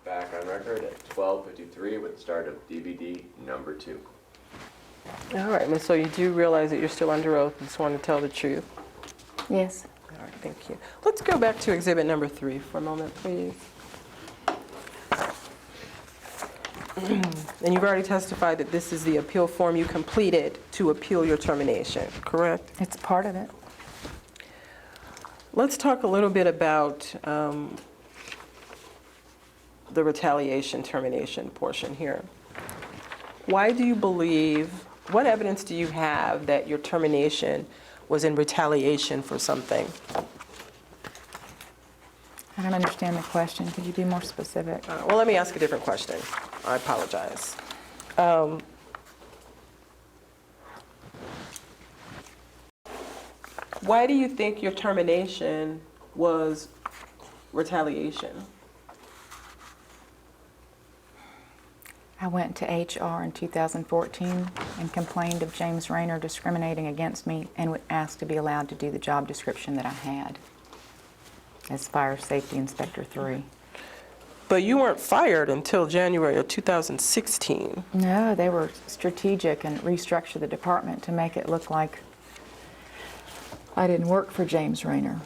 back on record at 12:53 with the start of DVD number 2. All right, and so you do realize that you're still under oath and sworn to tell the truth? Yes. All right, thank you. Let's go back to exhibit number 3 for a moment, please. And you've already testified that this is the appeal form you completed to appeal your termination, correct? It's part of it. Let's talk a little bit about the retaliation termination portion here. Why do you believe, what evidence do you have that your termination was in retaliation for something? I don't understand the question. Could you be more specific? Well, let me ask a different question. I apologize. Why do you think your termination was retaliation? I went to HR in 2014 and complained of James Rayner discriminating against me and asked to be allowed to do the job description that I had as Fire Safety Inspector 3. But you weren't fired until January of 2016. No, they were strategic and restructured the department to make it look like I didn't work for James Rayner.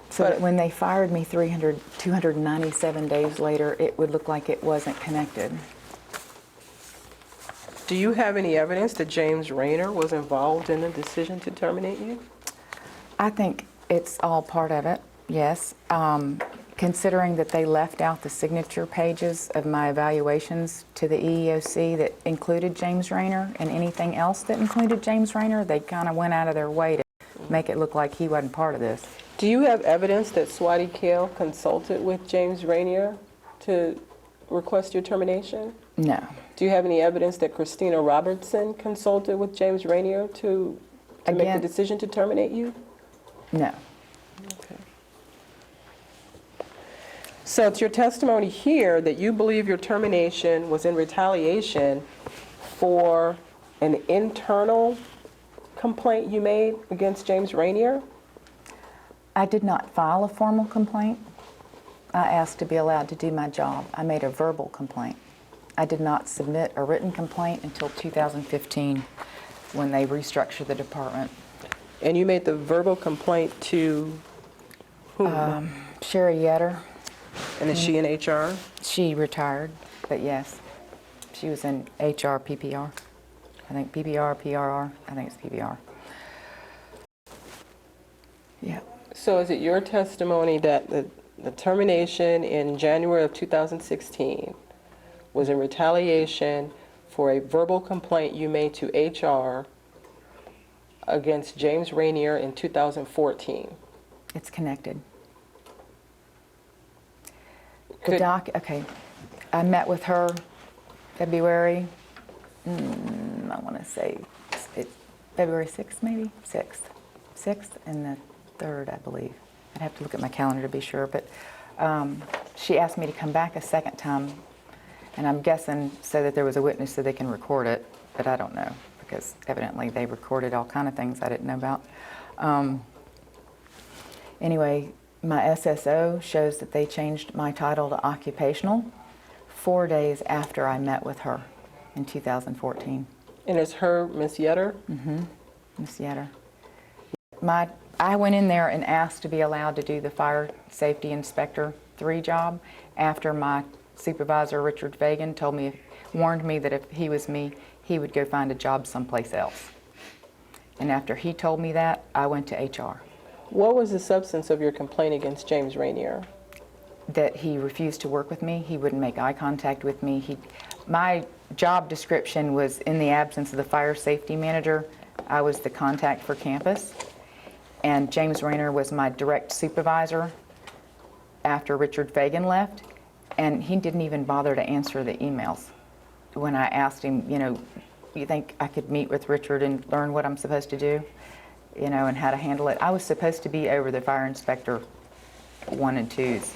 So that when they fired me 297 days later, it would look like it wasn't connected. Do you have any evidence that James Rayner was involved in the decision to terminate you? I think it's all part of it, yes. Considering that they left out the signature pages of my evaluations to the EEOC that included James Rayner and anything else that included James Rayner, they kind of went out of their way to make it look like he wasn't part of this. Do you have evidence that Swati Kale consulted with James Rayner to request your termination? No. Do you have any evidence that Christina Robertson consulted with James Rayner to make the decision to terminate you? No. Okay. So it's your testimony here that you believe your termination was in retaliation for an internal complaint you made against James Rayner? I did not file a formal complaint. I asked to be allowed to do my job. I made a verbal complaint. I did not submit a written complaint until 2015 when they restructured the department. And you made the verbal complaint to whom? Sherry Yetter. And is she in HR? She retired, but yes, she was in HR, PPR. I think PPR, PRR, I think it's PPR. Yeah. So is it your testimony that the termination in January of 2016 was in retaliation for a verbal complaint you made to HR against James Rayner in 2014? It's connected. Okay, I met with her February, I want to say February 6th maybe? 6th and the 3rd, I believe. I'd have to look at my calendar to be sure, but she asked me to come back a second time, and I'm guessing so that there was a witness so they can record it, but I don't know, because evidently they recorded all kind of things I didn't know about. Anyway, my SSO shows that they changed my title to occupational 4 days after I met with her in 2014. And is her Miss Yetter? Mm-hmm, Miss Yetter. I went in there and asked to be allowed to do the Fire Safety Inspector 3 job after my supervisor, Richard Fagan, warned me that if he was me, he would go find a job someplace else. And after he told me that, I went to HR. What was the substance of your complaint against James Rayner? That he refused to work with me. He wouldn't make eye contact with me. My job description was in the absence of the fire safety manager. I was the contact for campus. And James Rayner was my direct supervisor after Richard Fagan left. And he didn't even bother to answer the emails. When I asked him, you think I could meet with Richard and learn what I'm supposed to do? And how to handle it. I was supposed to be over the fire inspector 1 and 2s,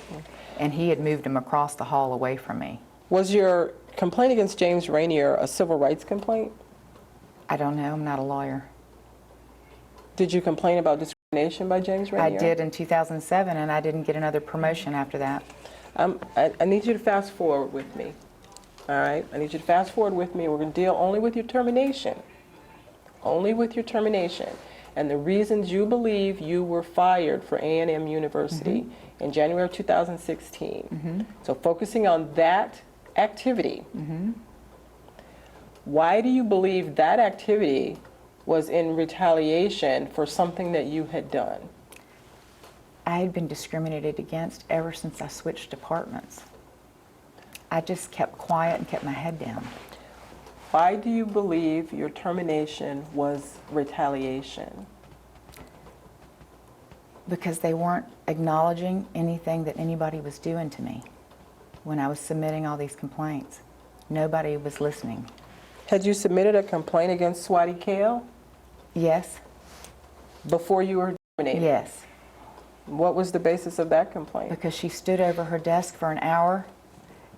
and he had moved him across the hall away from me. Was your complaint against James Rayner a civil rights complaint? I don't know, I'm not a lawyer. Did you complain about discrimination by James Rayner? I did in 2007, and I didn't get another promotion after that. I need you to fast forward with me, all right? I need you to fast forward with me. We're going to deal only with your termination, only with your termination, and the reasons you believe you were fired for A&M University in January of 2016. So focusing on that activity, why do you believe that activity was in retaliation for something that you had done? I had been discriminated against ever since I switched departments. I just kept quiet and kept my head down. Why do you believe your termination was retaliation? Because they weren't acknowledging anything that anybody was doing to me when I was submitting all these complaints. Nobody was listening. Had you submitted a complaint against Swati Kale Yes, before you were terminated? yes, What was the basis of that complaint? because she stood over her desk for an hour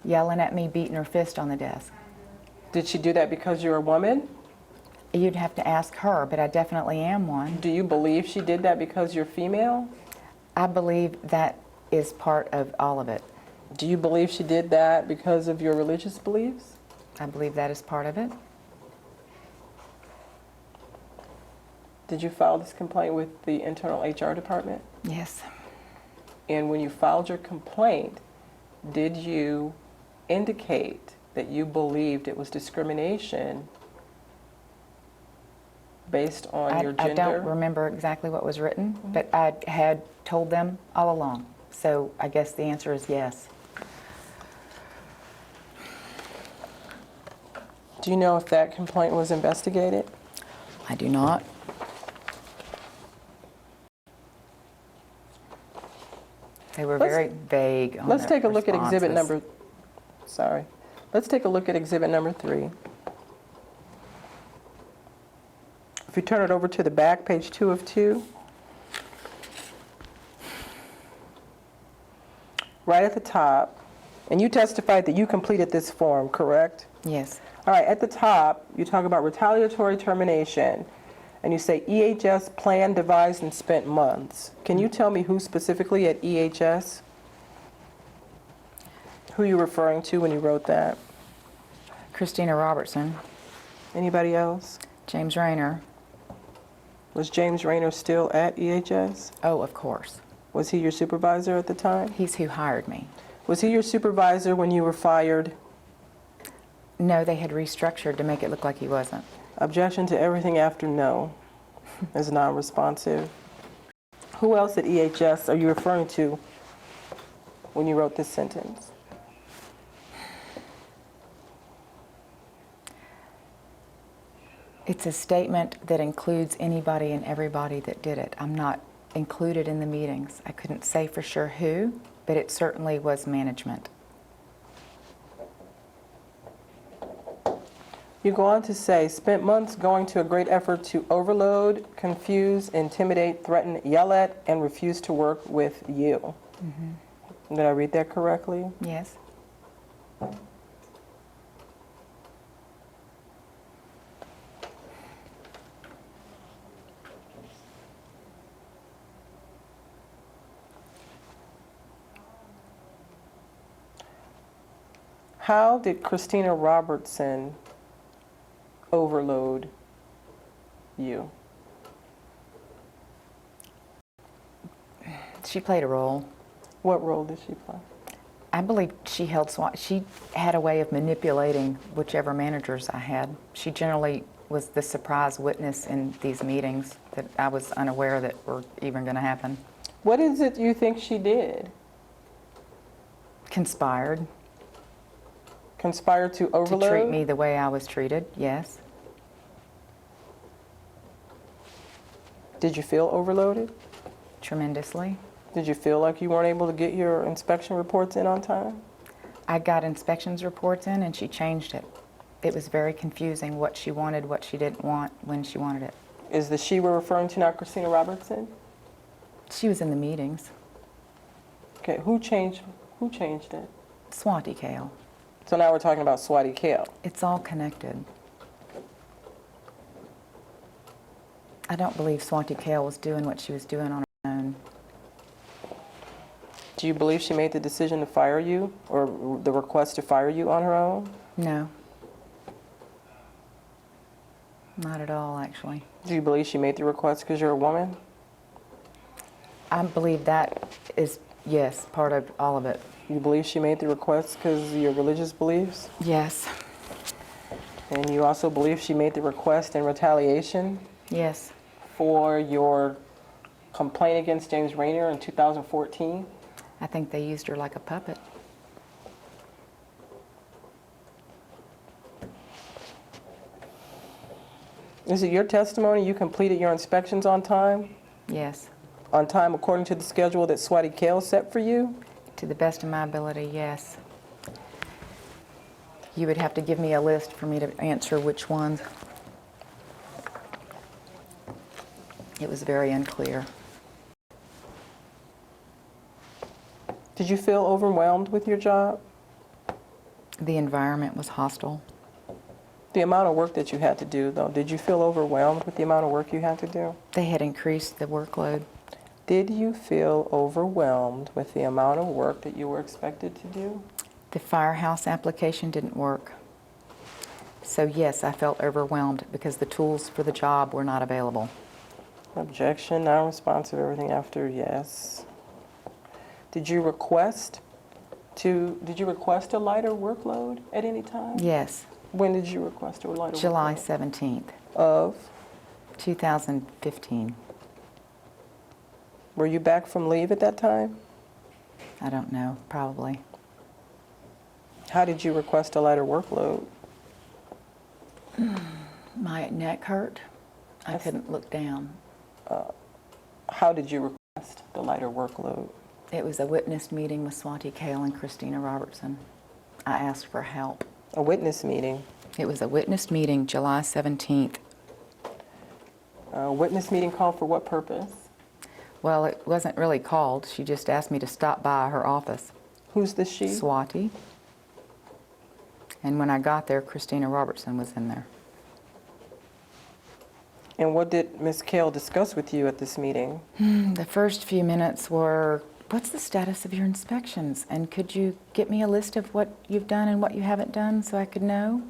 yelling at me, beating her fist on the desk. Did she do that because you're a woman? You'd have to ask her, but I definitely am one. Do you believe she did that because you're female? I believe that is part of all of it. Do you believe she did that because of your religious beliefs? I believe that is part of it. Did you file this complaint with the internal HR department? Yes. And when you filed your complaint, did you indicate that you believed it was discrimination based on your gender? I don't remember exactly what was written, but I had told them all along. So I guess the answer is yes. Do you know if that complaint was investigated? I do not. They were Let's- very vague on Let's their take a look at exhibit responses. Let's take a look at exhibit number 3. If you turn it over to the back, page 2 of 2. Right at the top, and you testified that you completed this form, correct? Yes. All right, at the top, you talk about retaliatory termination, and you say EHS planned, devised, and spent months. Can you tell me who specifically at EHS? Who you're referring to when you wrote that? Christina Robertson, Anybody else? James Rayner. Was James Rayner still at EHS? Oh, of course. Was he your supervisor at the time? He's who hired me. Was he your supervisor when you were fired? No, they had restructured to make it look like he wasn't. Objection to everything after no is non-responsive. Who else at EHS are you referring to when you wrote this sentence? It's a statement that includes anybody and everybody that did it. I'm not included in the meetings. I couldn't say for sure who, but it certainly was management. You go on to say, spent months going to a great effort to overload, confuse, intimidate, threaten, yell at, and refuse to work with you. Did I read that correctly? Yes. How did Christina Robertson overload you? She played a role. What role did she play? I believe she had a way of manipulating whichever managers I had. She generally was the surprise witness in these meetings that I was unaware that were even going to happen. What is it you think she did? Conspired Conspired to overload? to treat me the way I was treated, yes. Did you feel overloaded? Tremendously. Did you feel like you weren't able to get your inspection reports in on time? I got inspections reports in and she changed it. It was very confusing what she wanted, what she didn't want, when she wanted it. Is the she we're referring to now Christina Robertson? She was in the meetings. Okay, who changed it? Swati Kale. So now we're talking about Swati Kale. It's all connected. I don't believe Swati Kale was doing what she was doing on her own. Do you believe she made the decision to fire you, or the request to fire you on her own? No. Not at all, actually. Do you believe she made the request because you're a woman? I believe that is, yes, part of all of it. You believe she made the request because of your religious beliefs? Yes. And you also believe she made the request in retaliation Yes. for your complaint against James Rayner in 2014? I think they used her like a puppet. Is it your testimony you completed your inspections on time? Yes. On time according to the schedule that Swati Kale set for you? To the best of my ability, yes. You would have to give me a list for me to answer which ones. It was very unclear. Did you feel overwhelmed with your job? The environment was hostile. The amount of work that you had to do, though, did you feel overwhelmed with the amount of work you had to do? They had increased the workload. Did you feel overwhelmed with the amount of work that you were expected to do? The firehouse application didn't work. So yes, I felt overwhelmed because the tools for the job were not available. Objection, non-responsive, everything after yes. Did you request a lighter workload at any time? Yes, When did you request a lighter July workload? 17th, Of? 2015. Were you back from leave at that time? I don't know, probably. How did you request a lighter workload? My neck hurt. I That's- couldn't look down. How did you request the lighter workload? It was a witness meeting with Swati Kale and Christina Robertson. I asked for help. A witness meeting. It was a witness meeting, July 17th. A witness meeting called for what purpose? Well, it wasn't really called. She just asked me to stop by her office. Who's the she? Swati. And when I got there, Christina Robertson was in there. And what did Ms. Kale discuss with you at this meeting? The first few minutes were, what's the status of your inspections? And could you get me a list of what you've done and what you haven't done so I could know?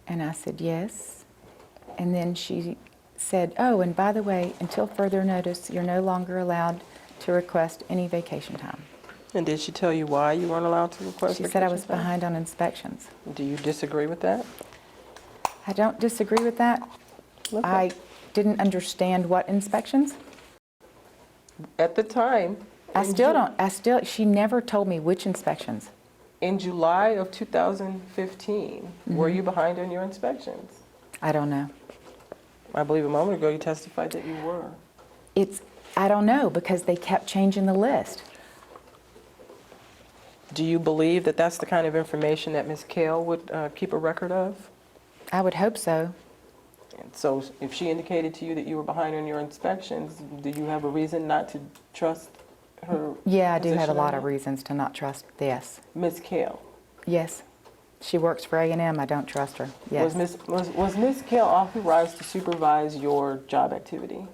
And I said, yes. And then she said, oh, and by the way, until further notice, you're no longer allowed to request any vacation time. And did she tell you why you weren't allowed to request She said I was vacation time? behind on inspections. Do you disagree with that? I don't disagree with that. Okay. I didn't understand what inspections. At the time, She never told me which inspections. in July of 2015, Mm-hmm. were you behind on your inspections? I don't know. I believe a moment ago you testified that you were. I don't know because they kept changing the list. Do you believe that that's the kind of information that Ms. Kale would keep a record of? I would hope so. And so if she indicated to you that you were behind on your inspections, do you have a reason not to trust her? Yeah, I do have a position lot on of that? reasons to not trust. Yes. Ms. Kale. Yes. She works for A&M. I don't trust her. Yes. Was Ms. Kale authorized to supervise your job activity?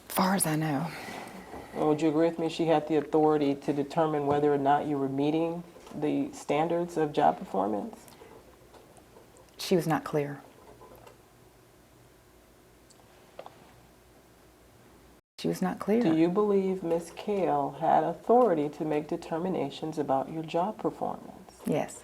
As far as I know. Or would you agree with me she had the authority to determine whether or not you were meeting the standards of job performance? She was not clear. She was not clear. Do you believe Ms. Kale had authority to make determinations about your job performance? Yes.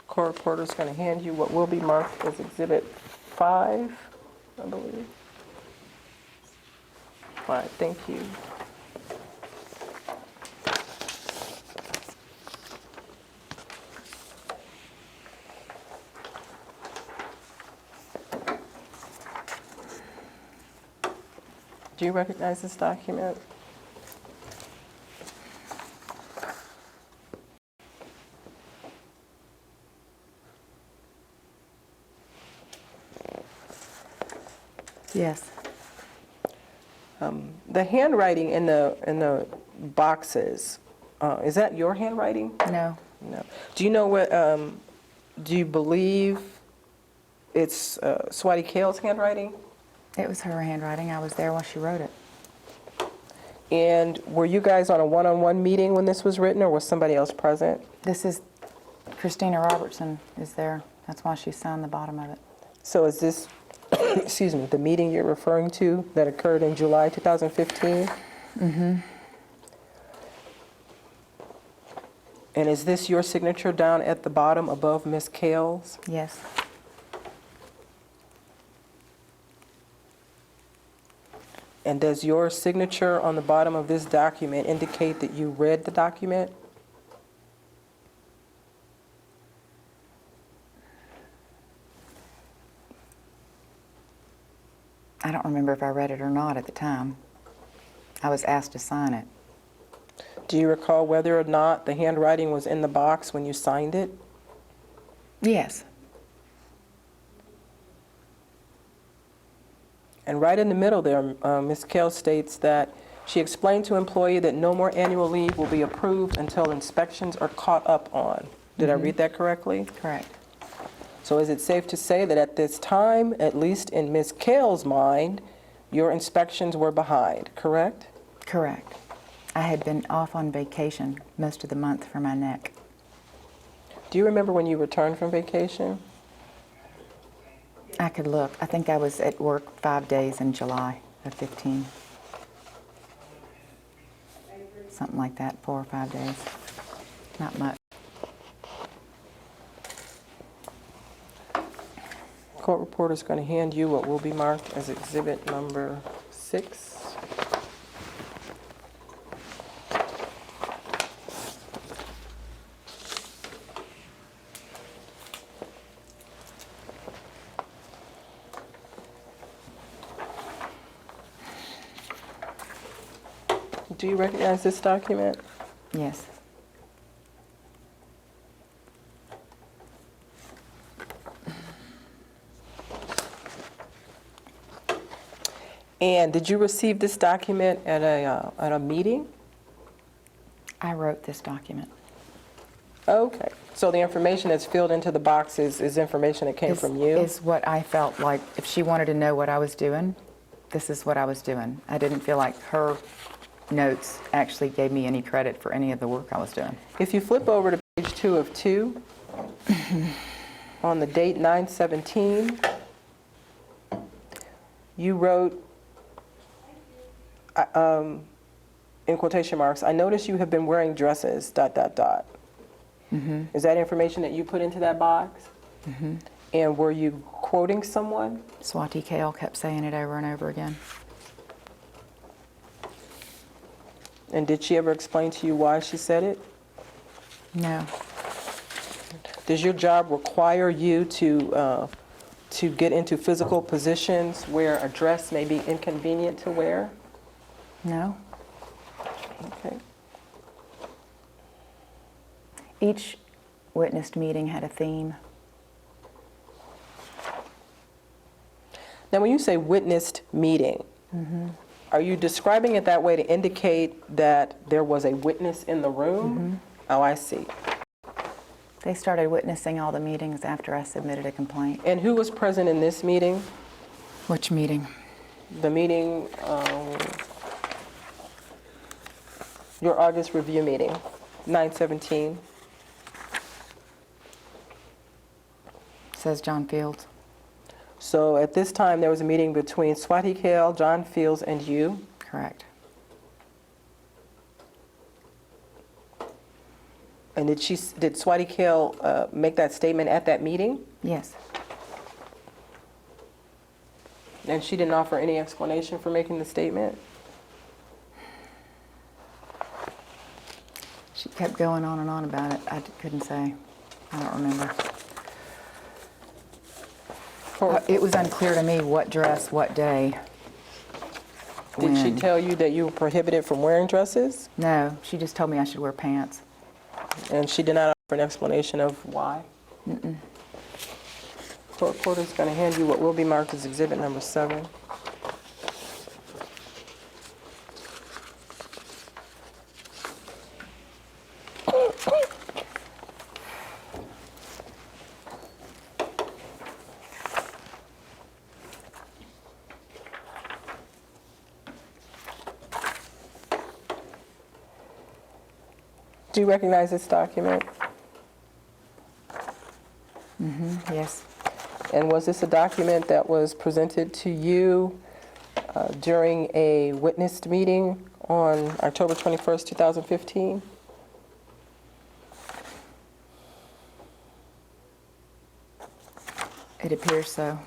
Court reporter's going to hand you what will be marked as Exhibit 5, I believe. 5, thank you. Do you recognize this document? Yes. The handwriting in the boxes, is that your handwriting? No. No. Do you know what, do you believe it's Swati Kale's handwriting? It was her handwriting. I was there while she wrote it. And were you guys on a one-on-one meeting when this was written, or was somebody else present? This is, Christina Robertson is there. That's why she signed the bottom of it. So is this, excuse me, the meeting you're referring to that occurred in July 2015? Mm-hmm. And is this your signature down at the bottom above Ms. Kale's? Yes. And does your signature on the bottom of this document indicate that you read the document? I don't remember if I read it or not at the time. I was asked to sign it. Do you recall whether or not the handwriting was in the box when you signed it? Yes. And right in the middle there, Ms. Kale states that she explained to employee that no more annual leave will be approved until inspections are caught up on. Did I read that correctly? Correct. So is it safe to say that at this time, at least in Ms. Kale's mind, your inspections were behind, correct? Correct. I had been off on vacation most of the month for my neck. Do you remember when you returned from vacation? I could look. I think I was at work 5 days in July of 15. Something like that, 4 or 5 days. Not much. Court reporter is going to hand you what will be marked as exhibit number 6. Do you recognize this document? Yes. And did you receive this document at a meeting? I wrote this document. Okay. So the information that's filled into the boxes is information that came from you? Is what I felt like. If she wanted to know what I was doing, this is what I was doing. I didn't feel like her notes actually gave me any credit for any of the work I was doing. If you flip over to page 2 of 2, on the date 9/17, you wrote, in quotation marks, "I notice you have been wearing dresses, ... Is that information that you put into that box? And were you quoting someone? Swati Kale kept saying it over and over again. And did she ever explain to you why she said it? No. Does your job require you to get into physical positions where a dress may be inconvenient to wear? No. Okay. Each witnessed meeting had a theme. Now, when you say witnessed meeting, are you describing it that way to indicate that there was a witness in the room? Oh, I see. They started witnessing all the meetings after I submitted a complaint. And who was present in this meeting? Which meeting? The meeting, your August review meeting, 9/17. Says John Fields. So at this time, there was a meeting between Swati Kale, John Fields, and you. Correct. And did Swati Kale make that statement at that meeting? Yes. And she didn't offer any explanation for making the statement? She kept going on and on about it. I couldn't say. I don't remember. It was unclear to me what dress, what day. Did she when. tell you that you were prohibited from wearing dresses? No, she just told me I should wear pants. And she did not offer an explanation of why? Court reporter is going to hand you what will be marked as exhibit number 7. Do you recognize this document? Yes. And was this a document that was presented to you during a witnessed meeting on October 21st, 2015? It appears so.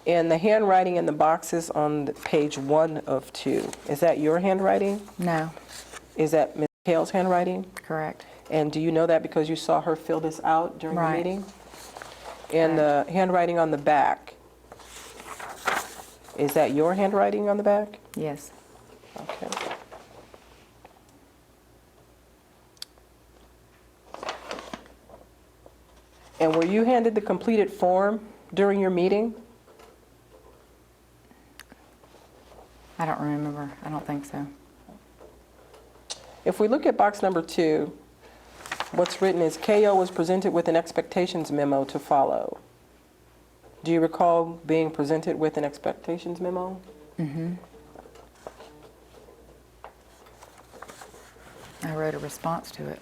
And the handwriting in the boxes on page 1 of 2, is that your handwriting? No, Is that Ms. Kale's handwriting? correct. And do you know that because you saw her fill this out during the Right. meeting? And the handwriting on the back, is that your handwriting on the back? Yes. Okay. And were you handed the completed form during your meeting? I don't remember. I don't think so. If we look at box number 2, what's written is KO was presented with an expectations memo to follow. Do you recall being presented with an expectations memo? I wrote a response to it.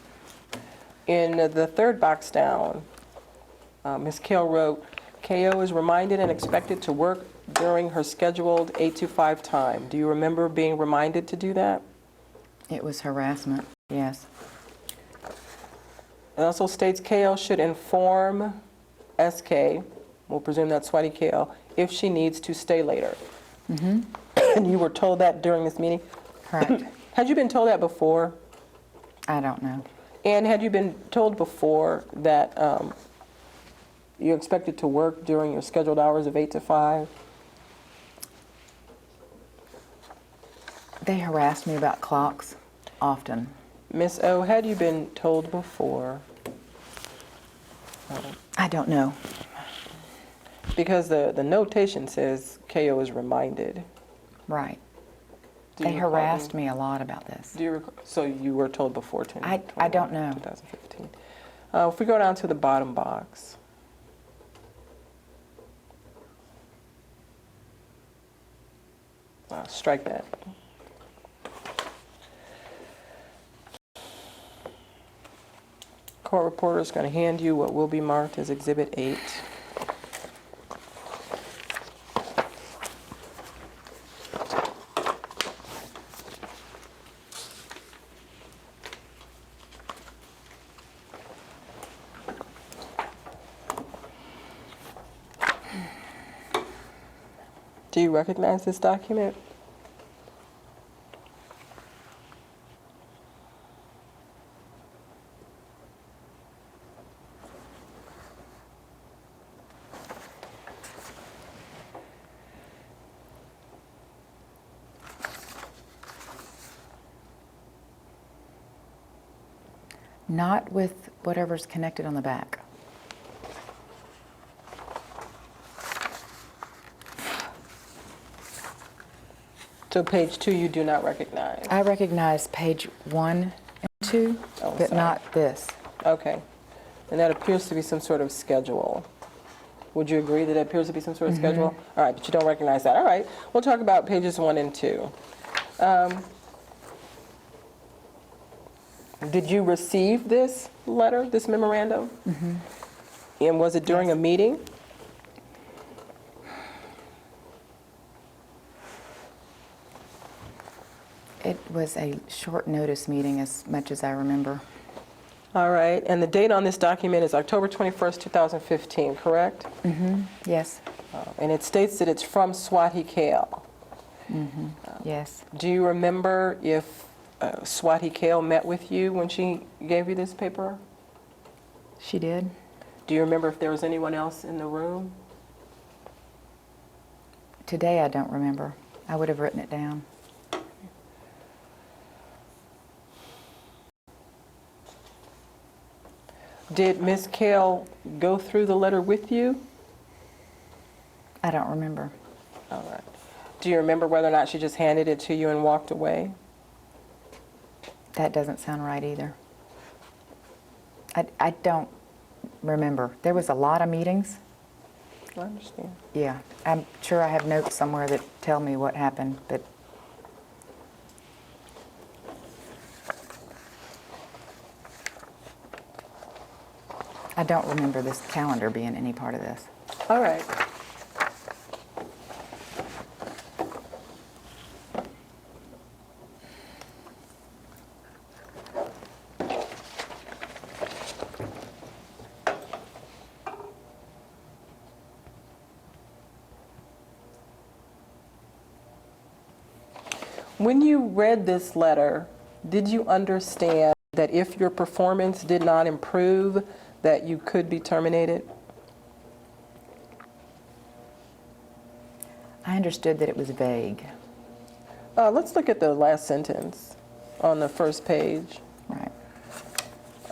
In the third box down, Ms. Kale wrote, KO is reminded and expected to work during her scheduled 8 to 5 time. Do you remember being reminded to do that? It was harassment, yes. It also states KO should inform SK, we'll presume that's Swati KO, if she needs to stay later. And you were told that during this meeting? Correct. Had you been told that before? I don't know. And had you been told before that you expected to work during your scheduled hours of 8 to 5? They harassed me about clocks often. Miss O, had you been told before? I don't know. Because the notation says KO is reminded. Right. Do you They recall harassed being- me a lot about this. Do you recall, so you were told before 10? I don't know. 2015. If we go down to the bottom box. Strike that. Court reporter is going to hand you what will be marked as Exhibit 8. Do you recognize this document? Not with whatever's connected on the back. So page 2 you do not recognize? I recognize page 1 and 2, Oh, but sorry. not this. Okay. And that appears to be some sort of schedule. Would you agree that it appears to be some sort of schedule? All right, but you don't recognize that. All right, we'll talk about pages 1 and 2. Did you receive this letter, this memorandum? And was it during a meeting? It was a short notice meeting as much as I remember. All right, and the date on this document is October 21st, 2015, correct? Yes, And it states that it's from Swati Kale. yes. Do you remember if Swati Kale met with you when she gave you this paper? She did. Do you remember if there was anyone else in the room? Today I don't remember. I would have written it down. Did Ms. Kale go through the letter with you? I don't remember. All right. Do you remember whether or not she just handed it to you and walked away? That doesn't sound right either. I don't remember. There was a lot of meetings. I understand. Yeah, I'm sure I have notes somewhere that tell me what happened, but I don't remember this calendar being any part of this. All right. When you read this letter, did you understand that if your performance did not improve, that you could be terminated? I understood that it was vague. Let's look at the last sentence on the first page. Right.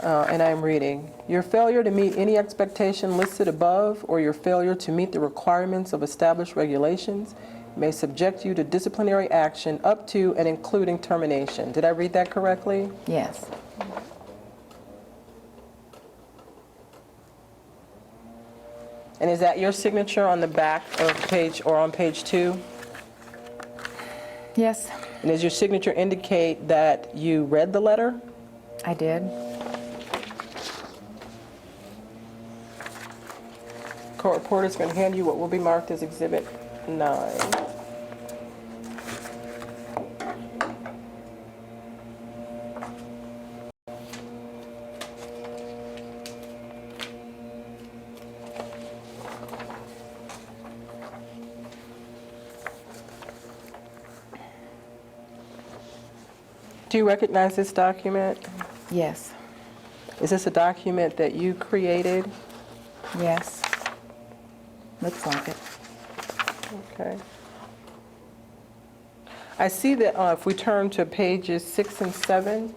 And I'm reading, your failure to meet any expectation listed above or your failure to meet the requirements of established regulations may subject you to disciplinary action up to and including termination. Did I read that correctly? Yes. And is that your signature on the back of page or on page 2? Yes, And does your signature indicate that you read the letter? I did. Court reporter is going to hand you what will be marked as Exhibit 9. Do you recognize this document? Yes. Is this a document that you created? Yes. Looks like it. Okay. I see that if we turn to pages 6 and 7,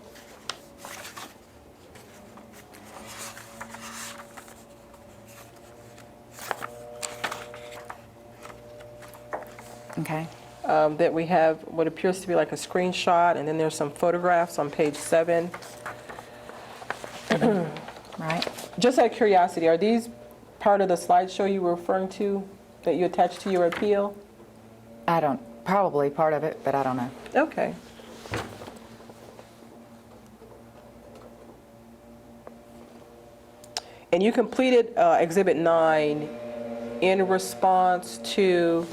Okay. that we have what appears to be like a screenshot, and then there's some photographs on page 7. Right. Just out of curiosity, are these part of the slideshow you were referring to that you attached to your appeal? I don't, probably part of it, but I don't know. Okay. And you completed Exhibit 9 in response to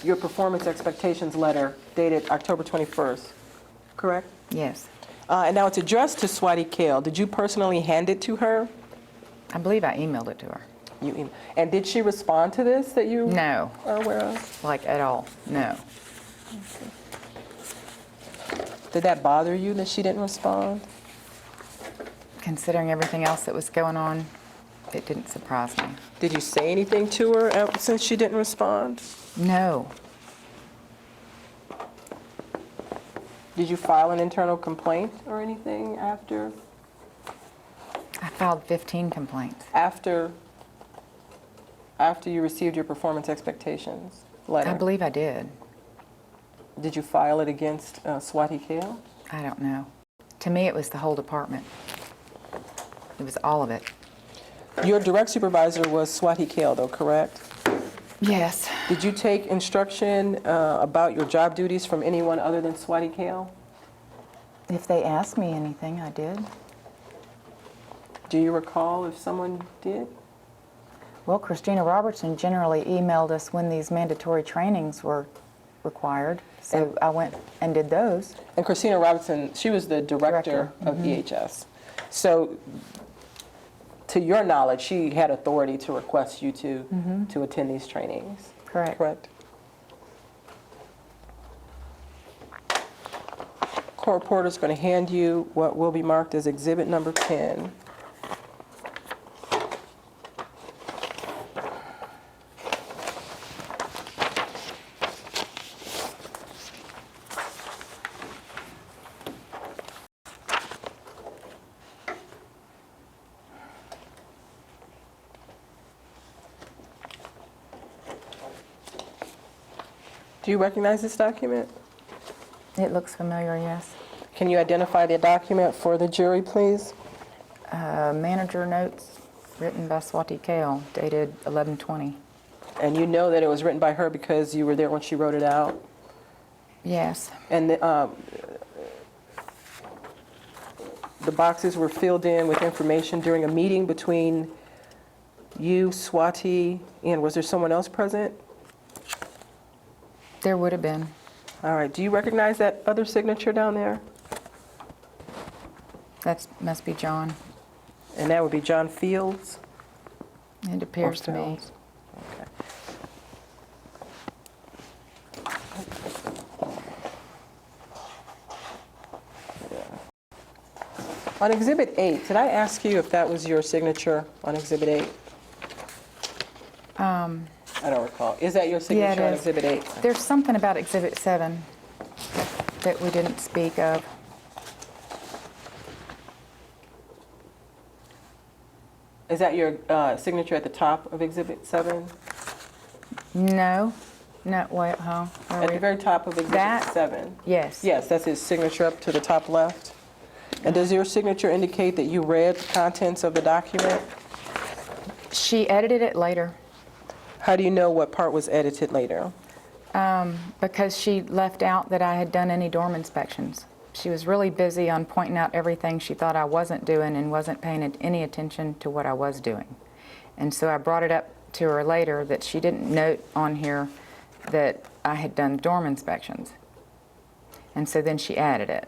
your performance expectations letter dated October 21st, correct? Yes. And now it's addressed to Swati Kale. Did you personally hand it to her? I believe I emailed it to her. And did she respond to this that you No, are aware of? like at all. No. Did that bother you that she didn't respond? Considering everything else that was going on, it didn't surprise me. Did you say anything to her since she didn't respond? No. Did you file an internal complaint or anything after I filed 15 complaints. after you received your performance expectations letter? I believe I did. Did you file it against Swati Kale? I don't know. To me, it was the whole department. It was all of it. Your direct supervisor was Swati Kale, though, correct? Yes. Did you take instruction about your job duties from anyone other than Swati Kale? If they asked me anything, I did. Do you recall if someone did? Well, Christina Robertson generally emailed us when these mandatory trainings were required, so I went and did those. And Christina Robertson, she was the director of EHS. So, to your knowledge, she had authority to request you to attend these trainings. Correct. Correct. Court reporter is going to hand you what will be marked as Exhibit number 10. Do you recognize this document? It looks familiar, yes. Can you identify the document for the jury, please? Manager notes written by Swati Kale, dated 11/20. And you know that it was written by her because you were there when she wrote it out? Yes. And the the boxes were filled in with information during a meeting between you, Swati, and was there someone else present? There would have been. All right, do you recognize that other signature down there? That must be John. And that would be John Fields? It appears to me. Fields. Okay. On Exhibit 8, did I ask you if that was your signature on Exhibit 8? I don't recall. Is that your Yeah, it signature on is. Exhibit 8? There's something about Exhibit 7 that we didn't speak of. Is that your signature at the top of Exhibit 7? No, no, wait, huh? Where At we- the very top of Exhibit That? 7? Yes. Yes, that's his signature up to the top left. And does your signature indicate that you read the contents of the document? She edited it later How do you know what part was edited later? because she left out that I had done any dorm inspections. She was really busy on pointing out everything she thought I wasn't doing and wasn't paying any attention to what I was doing. And so I brought it up to her later that she didn't note on here that I had done dorm inspections. And so then she added it.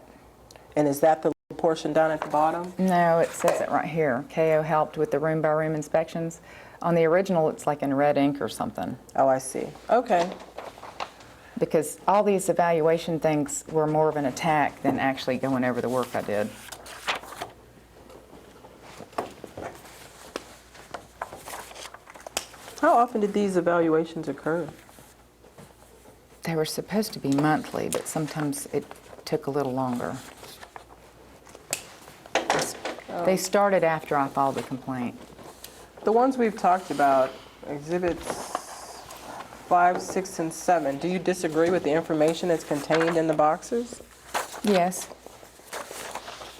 And is that the portion down at the bottom? No, it says it right here. KO helped with the room-by-room inspections. On the original, it's like in red ink or something, Oh, I see. Okay. because all these evaluation things were more of an attack than actually going over the work I did. How often did these evaluations occur? They were supposed to be monthly, but sometimes it took a little longer. They started after I filed the complaint. The ones we've talked about, Exhibits 5, 6, and 7, do you disagree with the information that's contained in the boxes? Yes.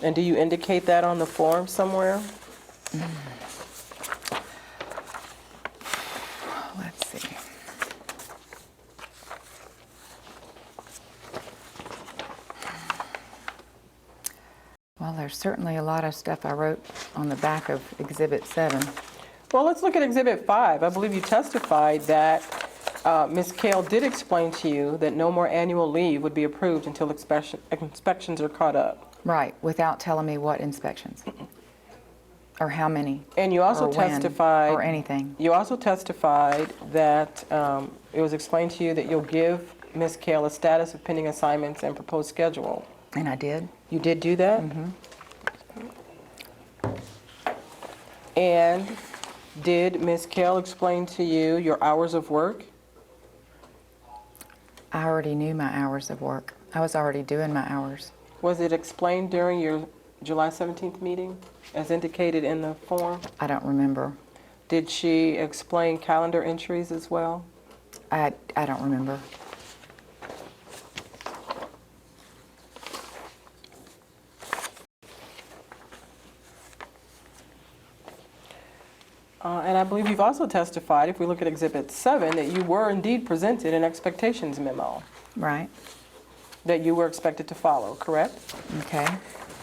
And do you indicate that on the form somewhere? Let's see. Well, there's certainly a lot of stuff I wrote on the back of Exhibit 7. Well, let's look at Exhibit 5. I believe you testified that Ms. Kale did explain to you that no more annual leave would be approved until inspections are caught up. Right, without telling me what inspections. Or how many. And you also or when, testified... Or anything. You also testified that it was explained to you that you'll give Ms. Kale a status of pending assignments and proposed schedule. And I did. You did do that? Mm-hmm. And did Ms. Kale explain to you your hours of work? I already knew my hours of work. I was already doing my hours. Was it explained during your July 17th meeting, as indicated in the form? I don't remember. Did she explain calendar entries as well? I don't remember. And I believe you've also testified, if we look at Exhibit 7, that you were indeed presented an expectations memo Right. that you were expected to follow, correct? Okay.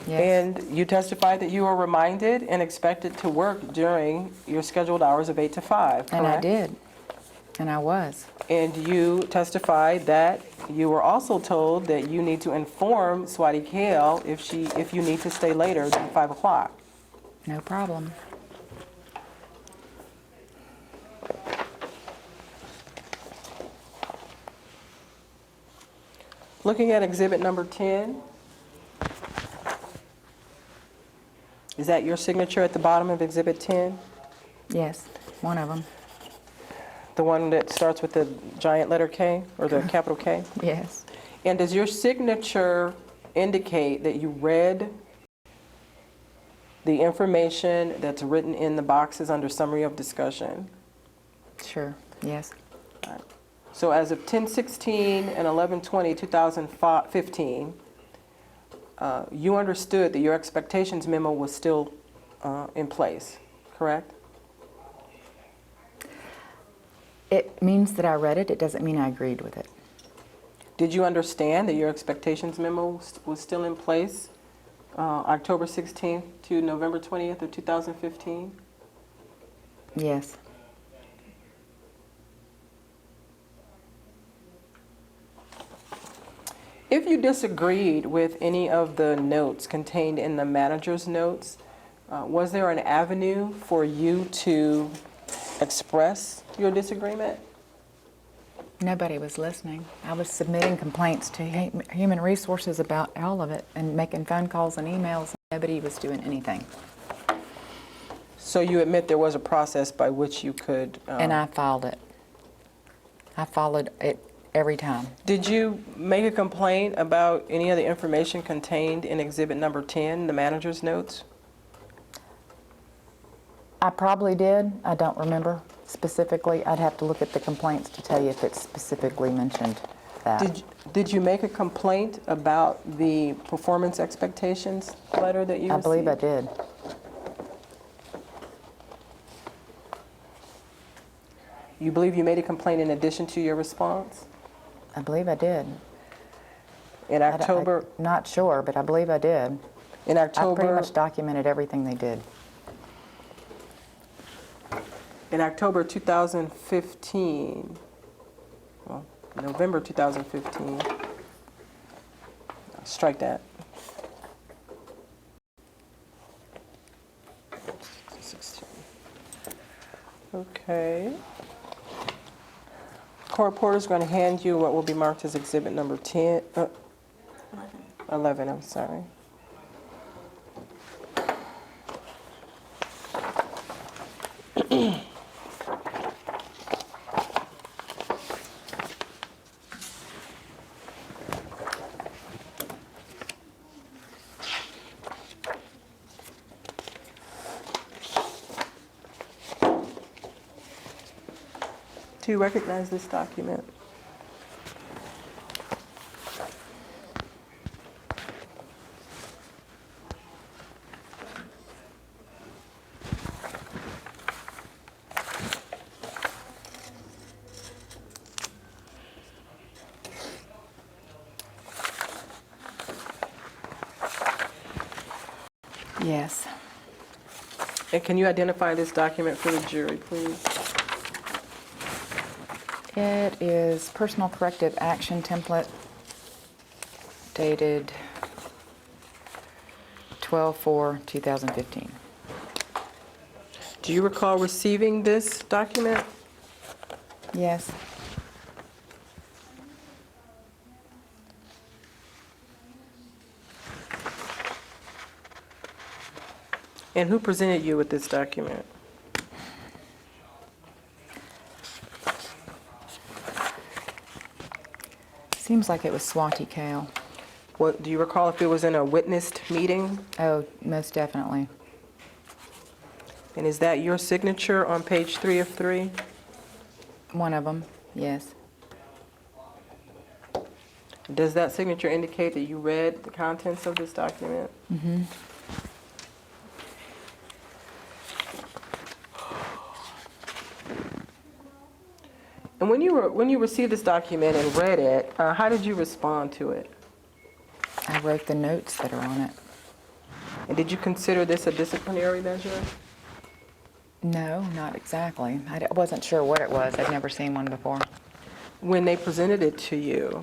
Yes. And you testified that you were reminded and expected to work during your scheduled hours of 8 to 5, correct? And I did. And I was. And you testified that you were also told that you need to inform Swati Kale if you need to stay later than 5 o'clock. No problem. Looking at exhibit number 10, is that your signature at the bottom of exhibit 10? Yes, one of them. The one that starts with the giant letter K or the capital K? Yes. And does your signature indicate that you read the information that's written in the boxes under summary of discussion? Sure. Yes. So as of 10/16 and 11/20/2015, you understood that your expectations memo was still in place, correct? It means that I read it. It doesn't mean I agreed with it. Did you understand that your expectations memo was still in place October 16th to November 20th of 2015? Yes. If you disagreed with any of the notes contained in the manager's notes, was there an avenue for you to express your disagreement? Nobody was listening. I was submitting complaints to Human Resources about all of it and making phone calls and emails. Nobody was doing anything. So you admit there was a process by which you could... And I filed it. I followed it every time. Did you make a complaint about any of the information contained in Exhibit Number 10, the manager's notes? I probably did. I don't remember specifically. I'd have to look at the complaints to tell you if it specifically mentioned that. Did you make a complaint about the performance expectations letter that you received? I believe I did. You believe you made a complaint in addition to your response? I believe I did. In October? I'm not sure, but I believe I did. In October? I pretty much documented everything they did. In October 2015, well, November 2015, strike that. Okay. Court reporter is going to hand you what will be marked as Exhibit Number 10, 11, I'm sorry. Do you recognize this document? Yes. And can you identify this document for the jury, please? It is personal corrective action template dated 12/4/2015. Do you recall receiving this document? Yes. And who presented you with this document? Seems like it was Swati Kale. What, do you recall if it was in a witnessed meeting? Oh, most definitely. And is that your signature on page 3 of 3? One of them, yes. Does that signature indicate that you read the contents of this document? Mm-hmm. And when you received this document and read it, how did you respond to it? I wrote the notes that are on it. And did you consider this a disciplinary measure? No, not exactly. I wasn't sure what it was. I'd never seen one before. When they presented it to you,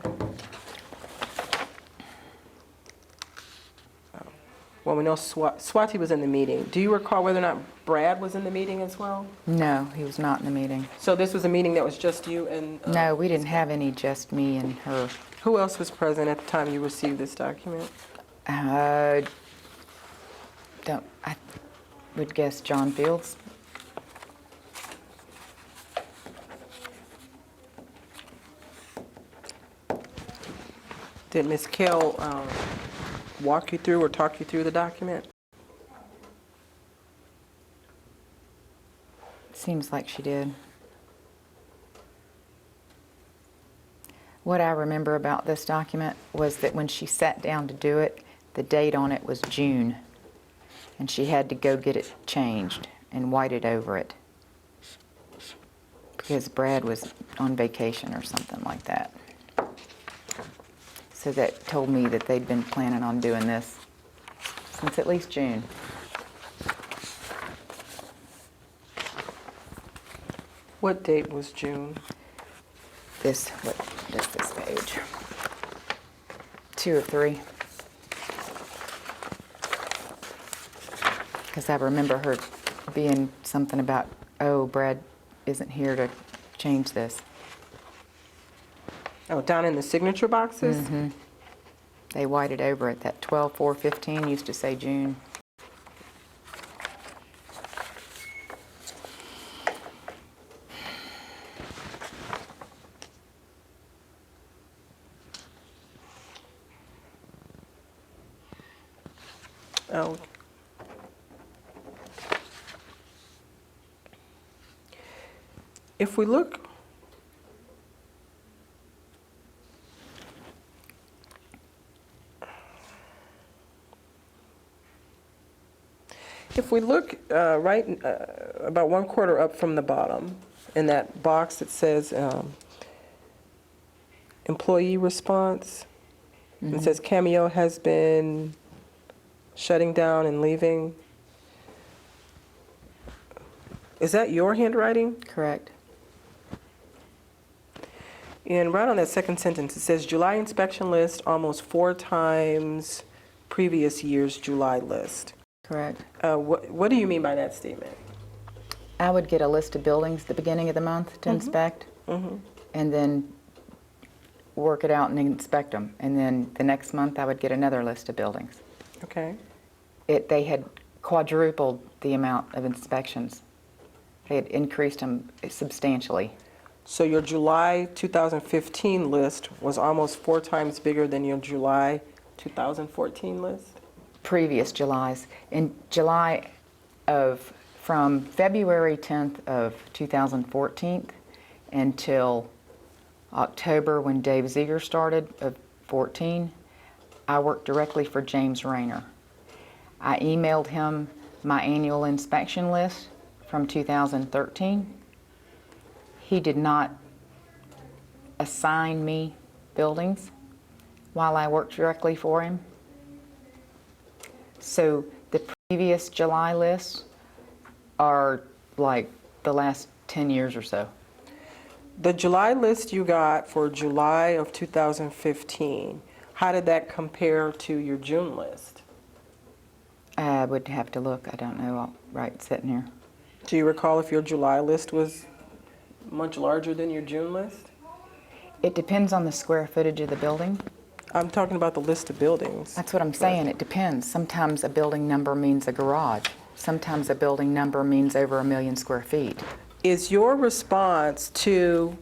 well, we know Swati was in the meeting. Do you recall whether or not Brad was in the meeting as well? No, he was not in the meeting. So this was a meeting that was just you and... No, we didn't have any, just me and her. Who else was present at the time you received this document? I would guess John Fields. Did Ms. Kell walk you through or talk you through the document? Seems like she did. What I remember about this document was that when she sat down to do it, the date on it was June, and she had to go get it changed and whited over it because Brad was on vacation or something like that. So that told me that they'd been planning on doing this since at least June. What date was June? What is this page? 2 or 3. Because I remember her being something about, oh, Brad isn't here to change this. Oh, down in the signature boxes? Mm-hmm. They whited over it. That 12/4/15 used to say June. Oh. If we look, about 1/4 up from the bottom, in that box that says employee response, it says KammeO has been shutting down and leaving. Is that your handwriting? Correct. And right on that second sentence, it says July inspection list almost 4 times previous year's July list. Correct. What do you mean by that statement? I would get a list of buildings at the beginning of the month to inspect, and then work it out and inspect them. And then the next month, I would get another list of buildings. Okay. They had quadrupled the amount of inspections. They had increased them substantially. So your July 2015 list was almost 4 times bigger than your July 2014 list? Previous Julys. In July from February 10th of 2014 until October, when Dave Ziegler started, of 14, I worked directly for James Rayner. I emailed him my annual inspection list from 2013. He did not assign me buildings while I worked directly for him. So the previous July lists are like the last 10 years or so. The July list you got for July of 2015, how did that compare to your June list? I would have to look. I don't know. Right, sitting here. Do you recall if your July list was much larger than your June list? It depends on the square footage of the building. I'm talking about the list of buildings. That's what I'm saying. It depends. Sometimes a building number means a garage. Sometimes a building number means over 1 million square feet. Is your response to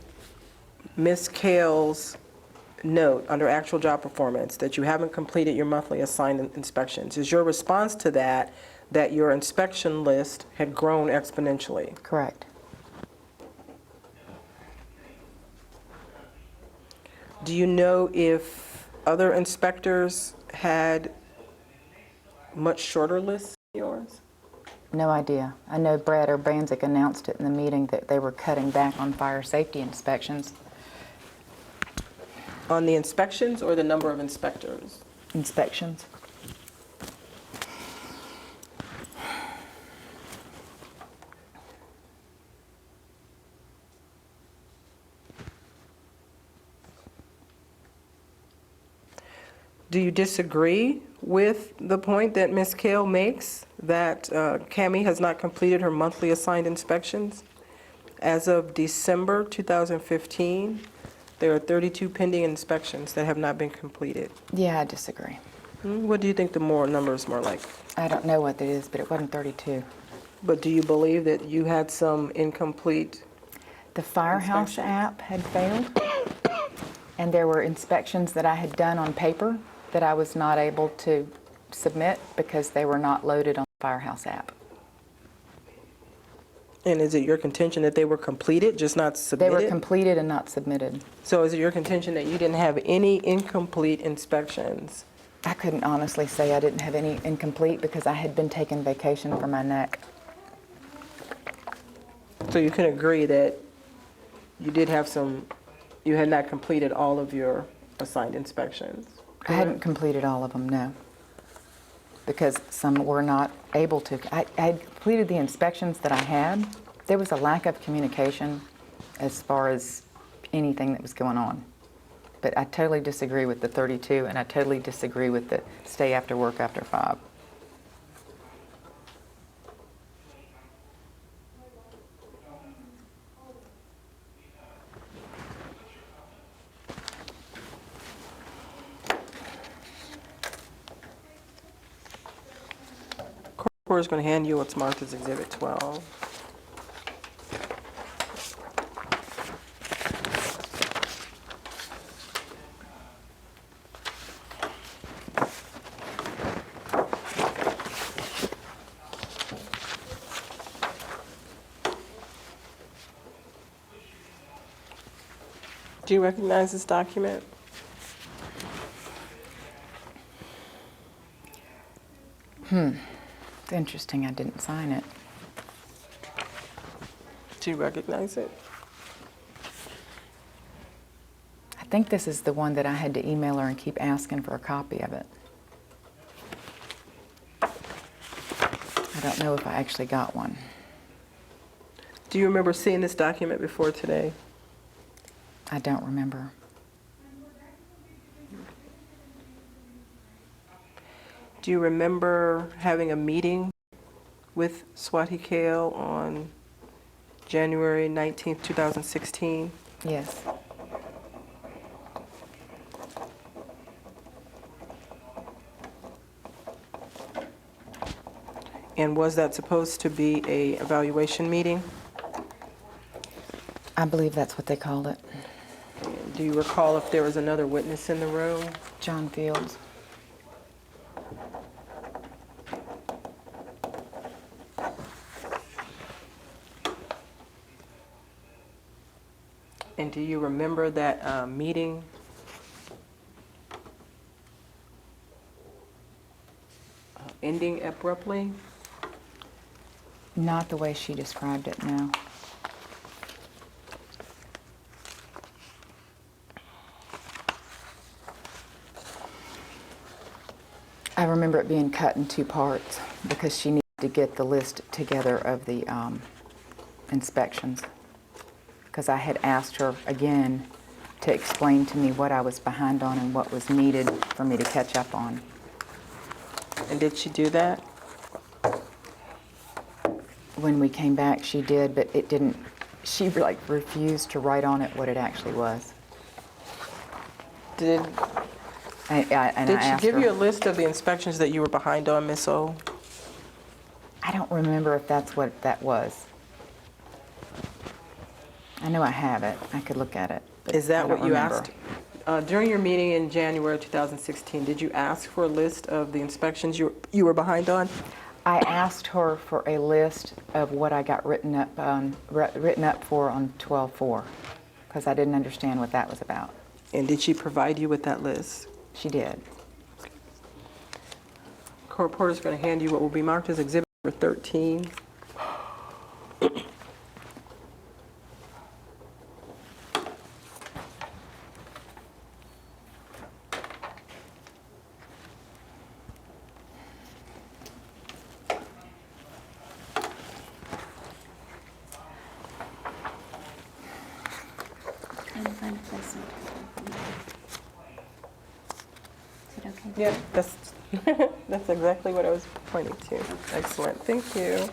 Ms. Kale's note under actual job performance that you haven't completed your monthly assigned inspections, is your response to that that your inspection list had grown exponentially? Correct. Do you know if other inspectors had much shorter lists than yours? No idea. I know Brad Urbanzik announced it in the meeting that they were cutting back on fire safety inspections. On the inspections or the number of inspectors? Inspections. Do you disagree with the point that Ms. Kale makes that KammeO has not completed her monthly assigned inspections? As of December 2015, there are 32 pending inspections that have not been completed. Yeah, I disagree. What do you think the number is more like? I don't know what it is, but it wasn't 32. But do you believe that you had some incomplete? The Firehouse Inspection. app had failed, and there were inspections that I had done on paper that I was not able to submit because they were not loaded on the Firehouse app. And is it your contention that they were completed, just not They submitted? were completed and not submitted. So is it your contention that you didn't have any incomplete inspections? I couldn't honestly say I didn't have any incomplete because I had been taking vacation for my neck. So you can agree that you did have some, you had not completed all of your assigned inspections? I hadn't completed all of them, no. because some were not able to. I had completed the inspections that I had. There was a lack of communication as far as anything that was going on. But I totally disagree with the 32, and I totally disagree with the stay after work after 5. Reporter's going to hand you what's marked as Exhibit 12. Do you recognize this document? It's interesting I didn't sign it. Do you recognize it? I think this is the one that I had to email her and keep asking for a copy of it. I don't know if I actually got one. Do you remember seeing this document before today? I don't remember. Do you remember having a meeting with Swati Kale on January 19th, 2016? Yes. And was that supposed to be a evaluation meeting? I believe that's what they called it. And do you recall if there was another witness in the room? John Fields. And do you remember that meeting? Ending abruptly? Not the way she described it, no. I remember it being cut in 2 parts because she needed to get the list together of the inspections. Because I had asked her again to explain to me what I was behind on and what was needed for me to catch up on. And did she do that? When we came back, she did, but it didn't, she like refused to write on it what it actually was. Did And I she asked give her, you a list of the inspections that you were behind on, Miss O? I don't remember if that's what that was. I know I have it. I could look at it. But Is that I don't what you remember. asked? During your meeting in January 2016, did you ask for a list of the inspections you were behind on? I asked her for a list of what I got written up for on 12/4, because I didn't understand what that was about. And did she provide you with that list? She did. Court reporter's going to hand you what will be marked as Exhibit number 13. Trying to find a place. Is it okay? Yeah, that's exactly what I was pointing to. Excellent, thank you.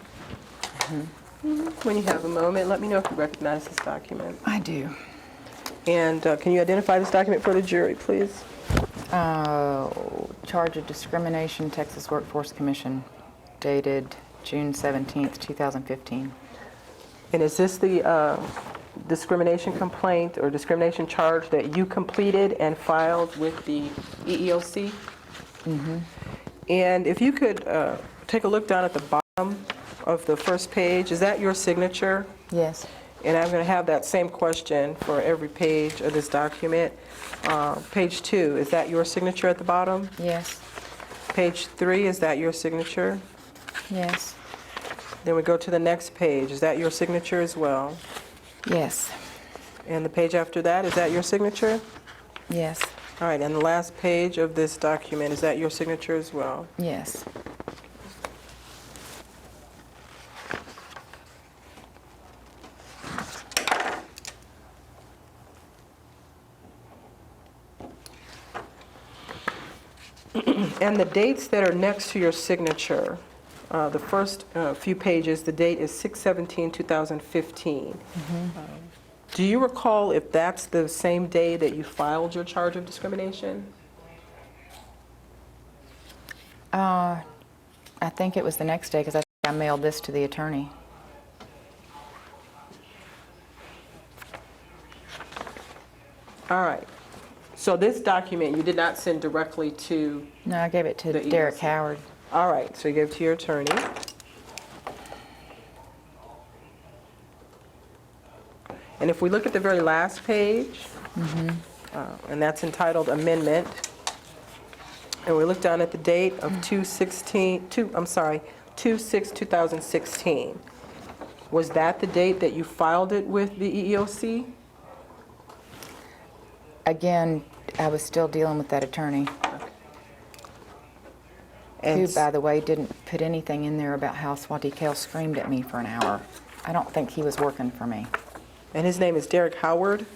When you have a moment, let me know if you recognize this document. I do. And can you identify this document for the jury, please? Charge of discrimination, Texas Workforce Commission, dated June 17th, 2015. And is this the discrimination complaint or discrimination charge that you completed and filed with the EEOC? Mm-hmm. And if you could take a look down at the bottom of the first page, is that your signature? Yes. And I'm going to have that same question for every page of this document. Page 2, is that your signature at the bottom? Yes. Page 3, is that your signature? Yes. Then we go to the next page. Is that your signature as well? Yes. And the page after that, is that your signature? Yes. All right, and the last page of this document, is that your signature as well? Yes. And the dates that are next to your signature, the first few pages, the date is 6/17/2015. Do you recall if that's the same day that you filed your charge of discrimination? I think it was the next day because I think I mailed this to the attorney. All right. So this document you did not send directly to, No, I gave it to The Derek EEOC. Howard. all right, so you gave it to your attorney. And if we look at the very last page, and that's entitled Amendment, and we look down at the date of 2/6/2016, was that the date that you filed it with the EEOC? Again, I was still dealing with that attorney, who, And by the way, didn't put anything in there about how Swati Kale screamed at me for an hour. I don't think he was working for me. and his name is Derek Howard?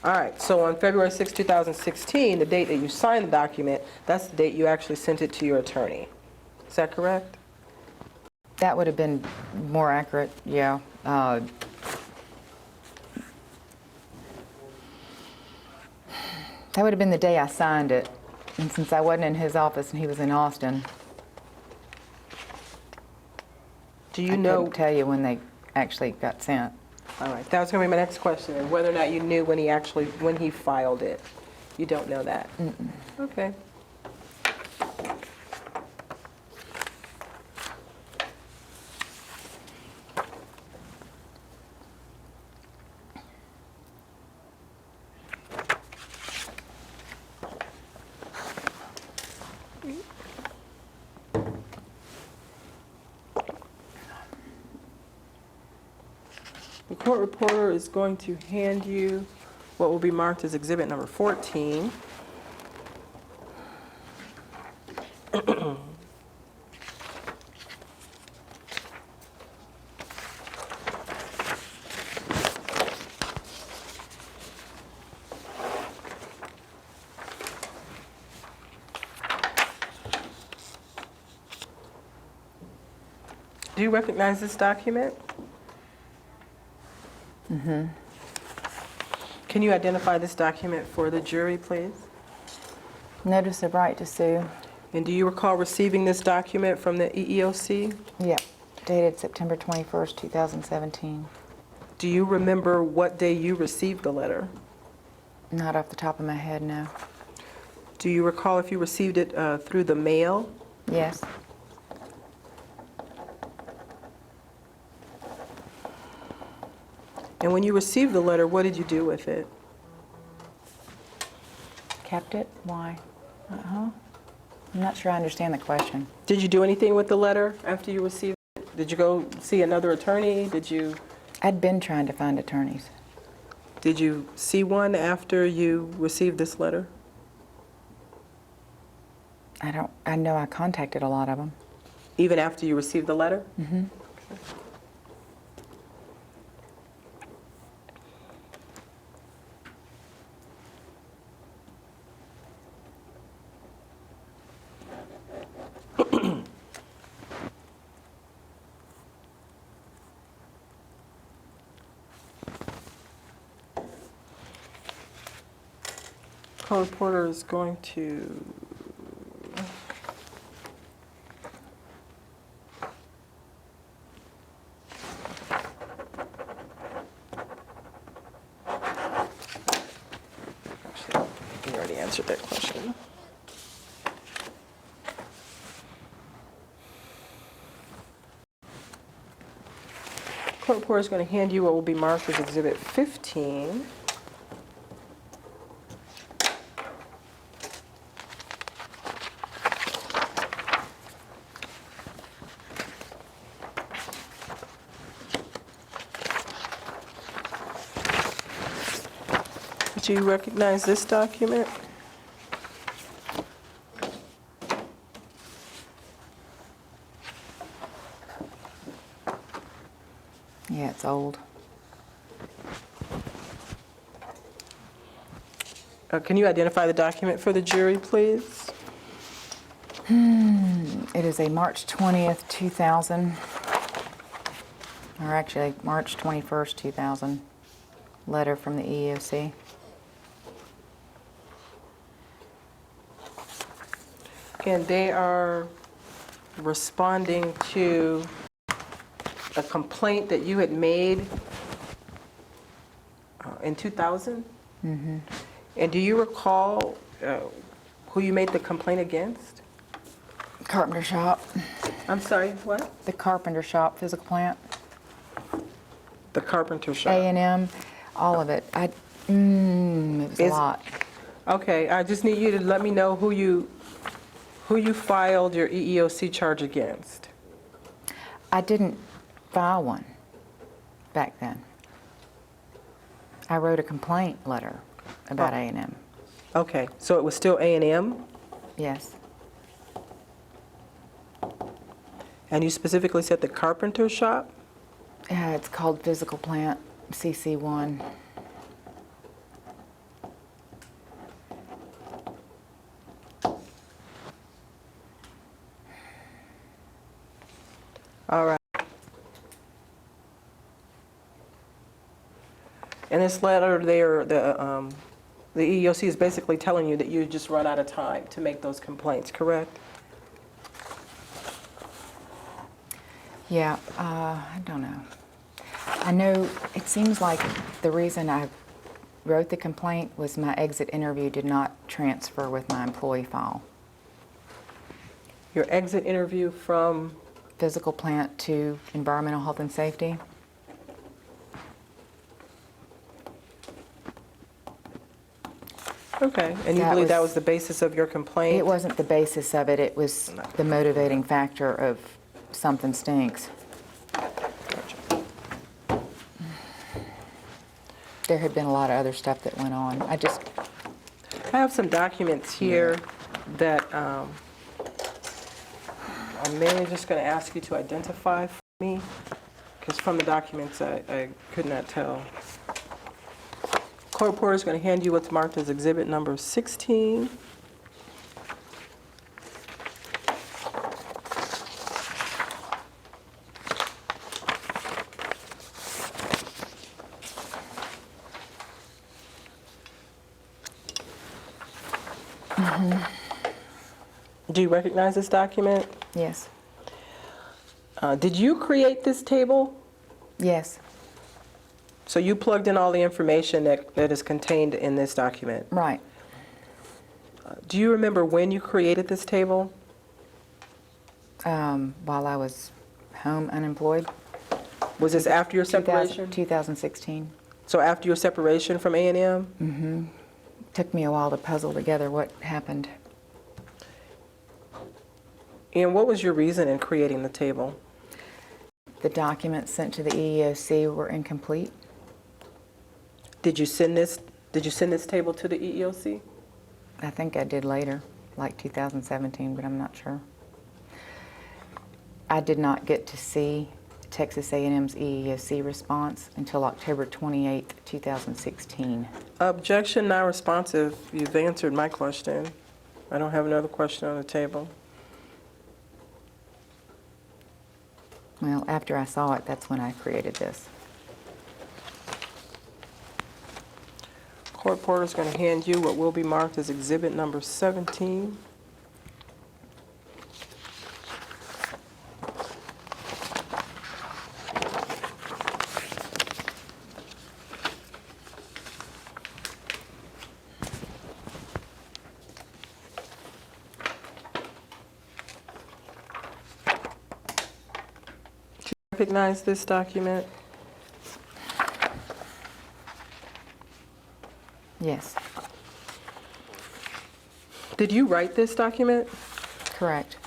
All right, so on February 6, 2016, the date that you signed the document, that's the date you actually sent it to your attorney. Is that correct? That would have been more accurate, yeah. That would have been the day I signed it. And since I wasn't in his office and he was in Austin, Do you I know? couldn't tell you when they actually got sent. All right, that was going to be my next question, and whether or not you knew when he filed it. You don't know that? Okay. The court reporter is going to hand you what will be marked as exhibit number 14. Do you recognize this document? Can you identify this document for the jury, please? Notice of right to sue. And do you recall receiving this document from the EEOC? Yep, dated September 21st, 2017. Do you remember what day you received the letter? Not off the top of my head, no. Do you recall if you received it through the mail? Yes. And when you received the letter, what did you do with it? Kept it? Why? I'm not sure I understand the question. Did you do anything with the letter after you received it? Did you go see another attorney? I'd been trying to find attorneys. Did you see one after you received this letter? I know I contacted a lot of them. Even after you received the letter? Mm-hmm. Court reporter is going to actually, you already answered that question. Court reporter is going to hand you what will be marked as Exhibit 15. Do you recognize this document? Yeah, it's old. Can you identify the document for the jury, please? It is a March 20th, 2000, or actually March 21st, 2000 letter from the EEOC. And they are responding to a complaint that you had made in 2000? Mm-hmm. And do you recall who you made the complaint against? Carpenter shop. I'm sorry, what? The carpenter shop, physical plant. The carpenter shop. A&M, all of it. It was a lot. Okay, I just need you to let me know who you filed your EEOC charge against. I didn't file one back then. I wrote a complaint letter about A&M. Okay, so it was still A&M, Yes. and you specifically said the carpenter shop? It's called physical plant, CC1. All right. In this letter, the EEOC is basically telling you that you just run out of time to make those complaints, correct? Yeah, I don't know. I know it seems like the reason I wrote the complaint was my exit interview did not transfer with my employee file. Your exit interview from, Physical plant to environmental health and safety. okay, and you That believe that was- was the basis of your complaint? It wasn't the basis of it, it was the motivating factor of something stinks. There had been a lot of other stuff that went on. I have some documents here that I'm mainly just going to ask you to identify for me, because from the documents I could not tell. Court reporter is going to hand you what's marked as exhibit number 16. Do you recognize this document? Yes, Did you create this table? yes, So you plugged in all the information that is contained in this document. right. Do you remember when you created this table? While I was home unemployed. Was this after your separation? 2016. So after your separation from A&M? Took me a while to puzzle together what happened. And what was your reason in creating the table? The documents sent to the EEOC were incomplete. Did you send this table to the EEOC? I think I did later, like 2017, but I'm not sure. I did not get to see Texas A&M's EEOC response until October 28, 2016. Objection, non-responsive. You've answered my question. I don't have another question on the table. Well, after I saw it, that's when I created this. Court reporter is going to hand you what will be marked as exhibit number 17. Do you recognize this document? Yes, Did you write this document? correct.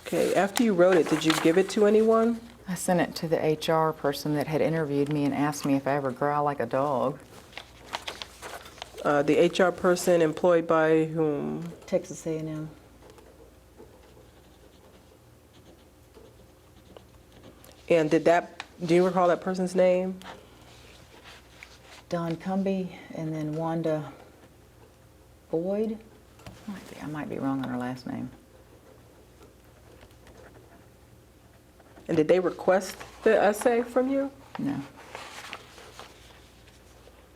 Okay, after you wrote it, did you give it to anyone? I sent it to the HR person that had interviewed me and asked me if I ever growl like a dog. The HR person employed by whom? Texas A&M. And do you recall that person's name? Don Cumby and then Wanda Boyd. I might be wrong on her last name. And did they request the essay from you? No.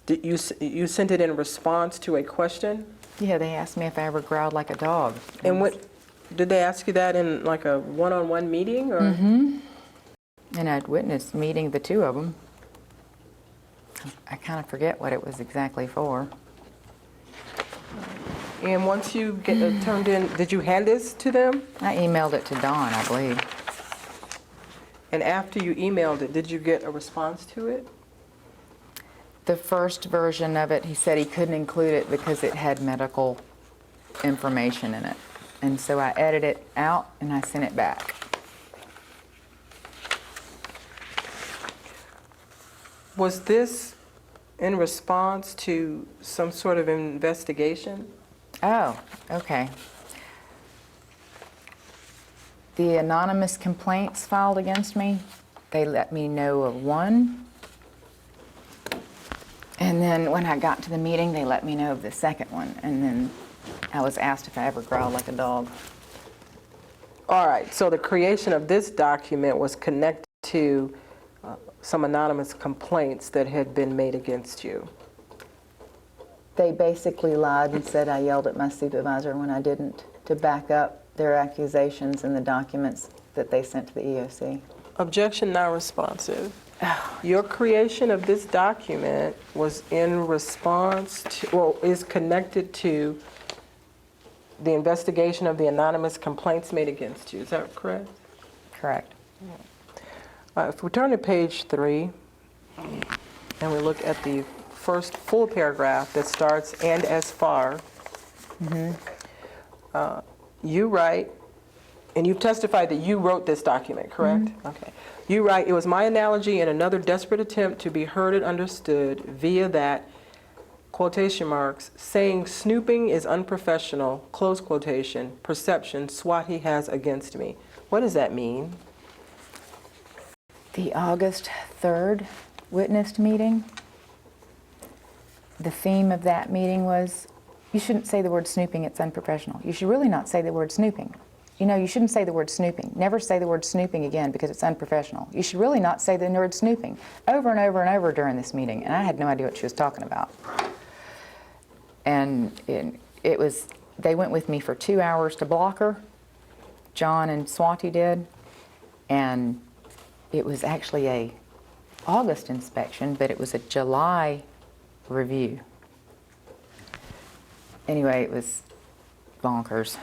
Did you sent it in response to a question? Yeah, they asked me if I ever growled like a dog. And what, did they ask you that in like a one-on-one meeting or? Mm-hmm. And I'd witnessed meeting the two of them. I kind of forget what it was exactly for. And once you get it turned in, did you hand this to them? I emailed it to Dawn, I believe. And after you emailed it, did you get a response to it? The first version of it, he said he couldn't include it because it had medical information in it. And so I edited it out and I sent it back. Was this in response to some sort of investigation? Oh, okay. The anonymous complaints filed against me, they let me know of one. And then when I got to the meeting, they let me know of the second one. And then I was asked if I ever growled like a dog. All right, so the creation of this document was connected to some anonymous complaints that had been made against you. They basically lied and said I yelled at my supervisor when I didn't, to back up their accusations in the documents that they sent to the EOC. Objection not responsive. Your creation of this document was in response to, or is connected to the investigation of the anonymous complaints made against you. Is that correct? Correct. If we turn to page 3 and we look at the first full paragraph that starts, "and as far," you write, and you've testified that you wrote this document, correct? Okay. You write, "It was my analogy in another desperate attempt to be heard and understood via that," quotation marks, "saying snooping is unprofessional," close quotation, "perception Swati has against me." What does that mean? The August 3rd witness meeting, the theme of that meeting was, you shouldn't say the word snooping, it's unprofessional. You should really not say the word snooping. You know, you shouldn't say the word snooping. Never say the word snooping again because it's unprofessional. You should really not say the word snooping, over and over and over during this meeting. And I had no idea what she was talking about. And it was, they went with me for 2 hours to block her. John and Swati did. And it was actually a August inspection, but it was a July review. Anyway, it was bonkers.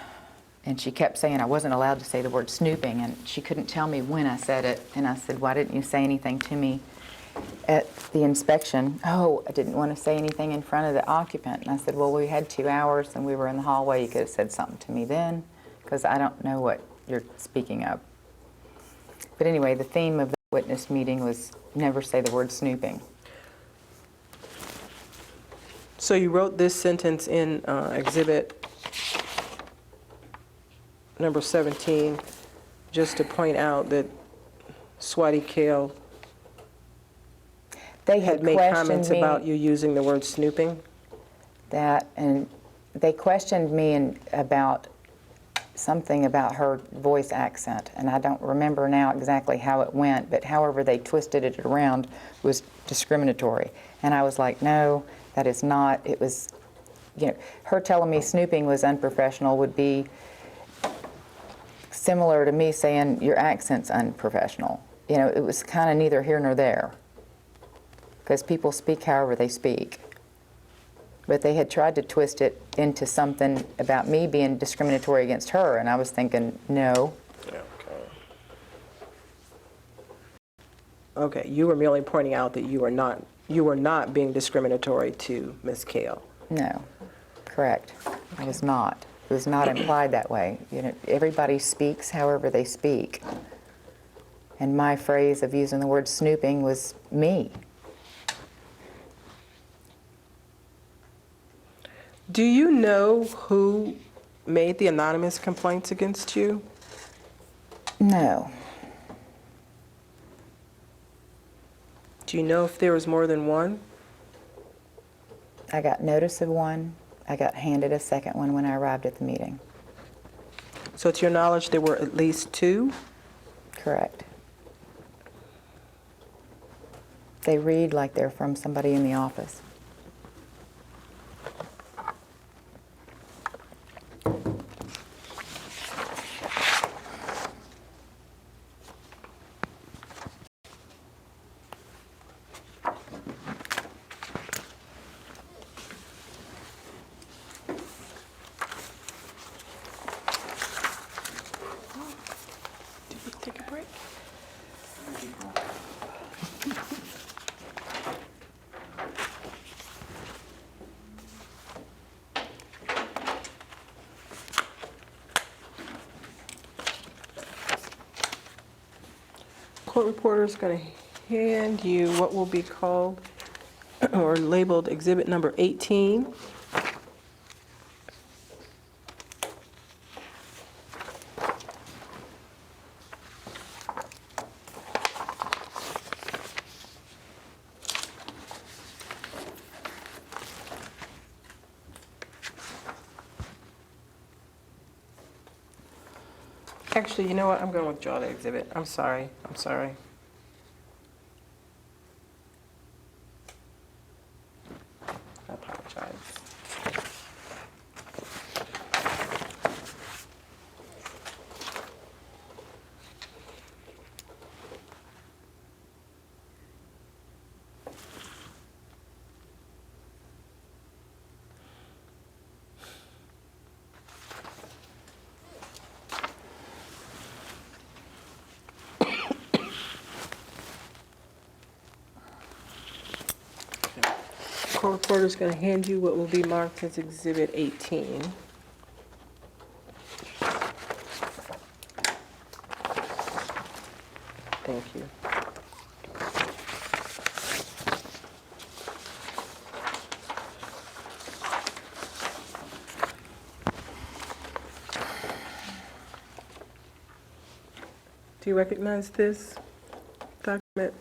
And she kept saying I wasn't allowed to say the word snooping, and she couldn't tell me when I said it. And I said, "Why didn't you say anything to me at the inspection?" "Oh, I didn't want to say anything in front of the occupant." And I said, "Well, we had 2 hours and we were in the hallway. You could have said something to me then, because I don't know what you're speaking of." But anyway, the theme of the witness meeting was never say the word snooping. So you wrote this sentence in exhibit number 17 just to point out that Swati Kale They had made questioned comments me about you using the word snooping? that, and they questioned me about something about her voice accent, and I don't remember now exactly how it went, but however they twisted it around was discriminatory. And I was like, no, that is not. It was, you know, her telling me snooping was unprofessional would be similar to me saying your accent's unprofessional. You know, it was kind of neither here nor there, because people speak however they speak. But they had tried to twist it into something about me being discriminatory against her, and I was thinking, no. Okay, you were merely pointing out that you were not being discriminatory to Ms. Kale. No, correct. I was not. It was not implied that way. You know, everybody speaks however they speak. And my phrase of using the word snooping was me. Do you know who made the anonymous complaints against you? No. Do you know if there was more than one? I got notice of one. I got handed a second one when I arrived at the meeting. So to your knowledge, there were at least two? Correct. They read like they're from somebody in the office. Did we take a break? Court reporter is going to hand you what will be called or labeled Exhibit Number 18. Actually, you know what? I'm going to withdraw the exhibit. I'm sorry. I'm sorry. I apologize. Court reporter is going to hand you what will be marked as Exhibit 18. Thank you. Do you recognize this document?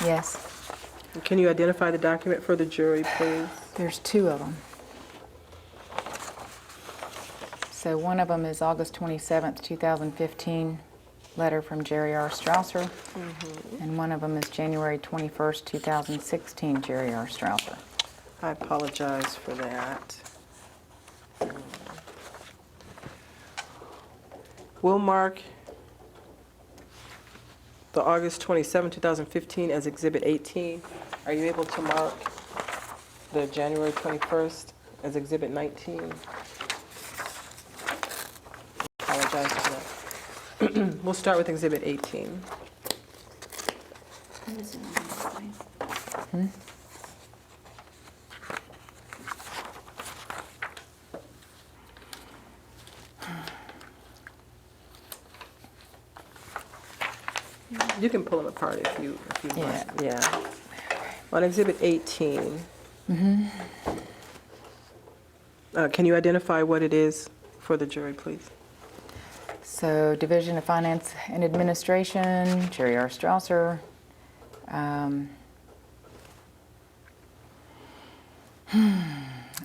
Yes, Can you identify the document for the jury, please? there's two of them. So one of them is August 27th, 2015, letter from Jerry R. Strausser. And one of them is January 21st, 2016, Jerry R. Strausser. I apologize for that. We'll mark the August 27, 2015 as Exhibit 18. Are you able to mark the January 21st as Exhibit 19? Apologize for that. We'll start with Exhibit 18. What is it on this side? You can pull them apart if you Yeah. want. Yeah. On Exhibit 18. Can you identify what it is for the jury, please? So Division of Finance and Administration, Jerry R. Strausser.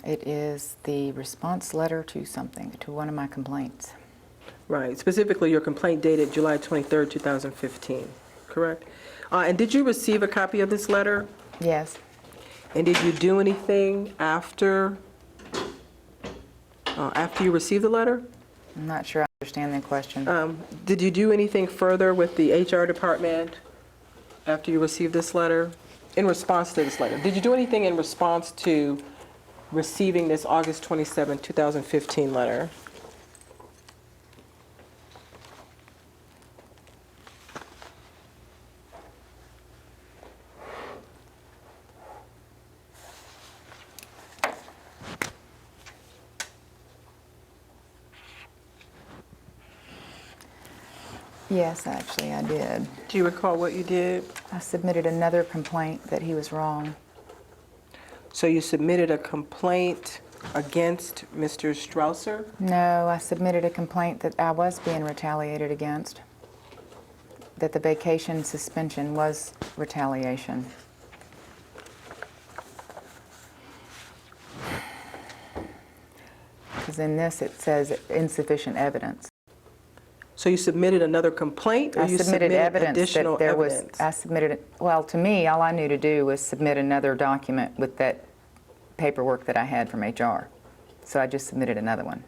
It is the response letter to something, to one of my complaints. Right, specifically your complaint dated July 23rd, 2015, correct? And did you receive a copy of this letter? Yes. And did you do anything after you received the letter? I'm not sure I understand the question. Did you do anything further with the HR department after you received this letter? In response to this letter? Did you do anything in response to receiving this August 27, 2015 letter? Yes, actually, I did. Do you recall what you did? I submitted another complaint that he was wrong. So you submitted a complaint against Mr. Strausser? No, I submitted a complaint that I was being retaliated against, that the vacation suspension was retaliation. Because in this, it says insufficient evidence. So you submitted another complaint, or I you submitted evidence additional that there was, evidence? I submitted it, well, to me, all I knew to do was submit another document with that paperwork that I had from HR. So I just submitted another one.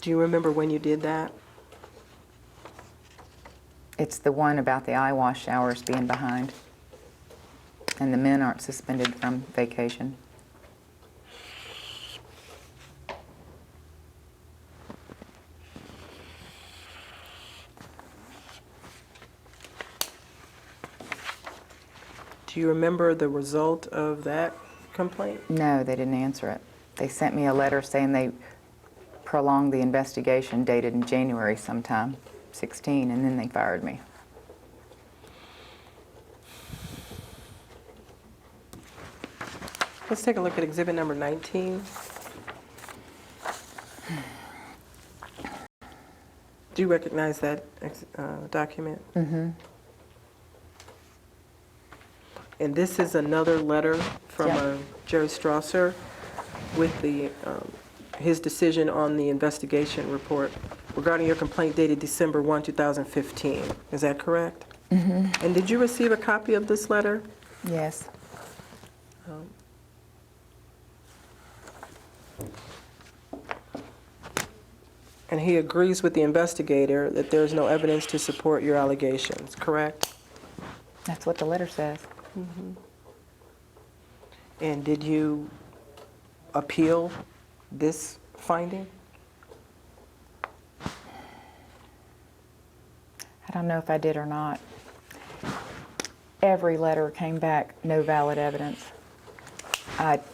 Do you remember when you did that? It's the one about the eye wash hours being behind, and the men aren't suspended from vacation. Do you remember the result of that complaint? No, they didn't answer it. They sent me a letter saying they prolonged the investigation dated in January sometime, 16, and then they fired me. Let's take a look at exhibit number 19. Do you recognize that document? Mm-hmm. And this is another letter from Yeah. Jerry Strausser with the, his decision on the investigation report regarding your complaint dated December 1, 2015. Is that correct? Mm-hmm. And did you receive a copy of this letter? Yes. And he agrees with the investigator that there's no evidence to support your allegations, correct? That's what the letter says. And did you appeal this finding? I don't know if I did or not. Every letter came back, no valid evidence. At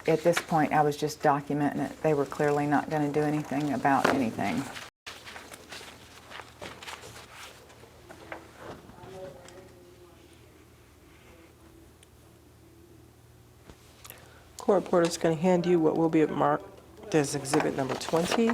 this point, I was just documenting it. They were clearly not going to do anything about anything. Court reporter is going to hand you what will be marked as exhibit number 20.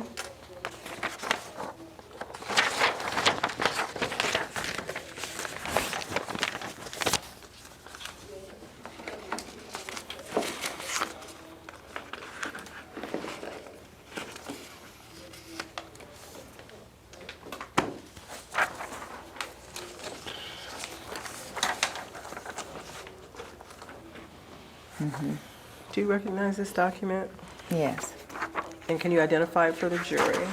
Do you recognize this document? Yes. And can you identify it for the jury?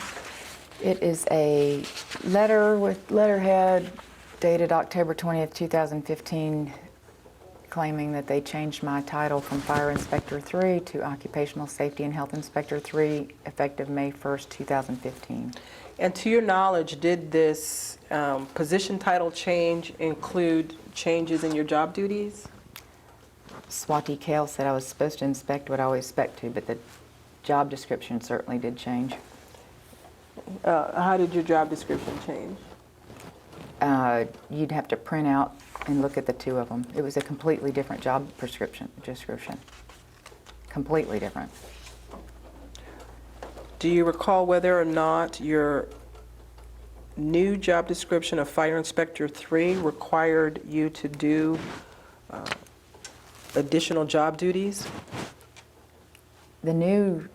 It is a letter with letterhead dated October 20th, 2015, claiming that they changed my title from Fire Inspector 3 to Occupational Safety and Health Inspector 3, effective May 1st, 2015. And to your knowledge, did this position title change include changes in your job duties? Swati Kale said I was supposed to inspect what I always expect to, but the job description certainly did change. How did your job description change? You'd have to print out and look at the two of them. It was a completely different job description. Completely different. Do you recall whether or not your new job description of Fire Inspector 3 required you to do additional job duties? The new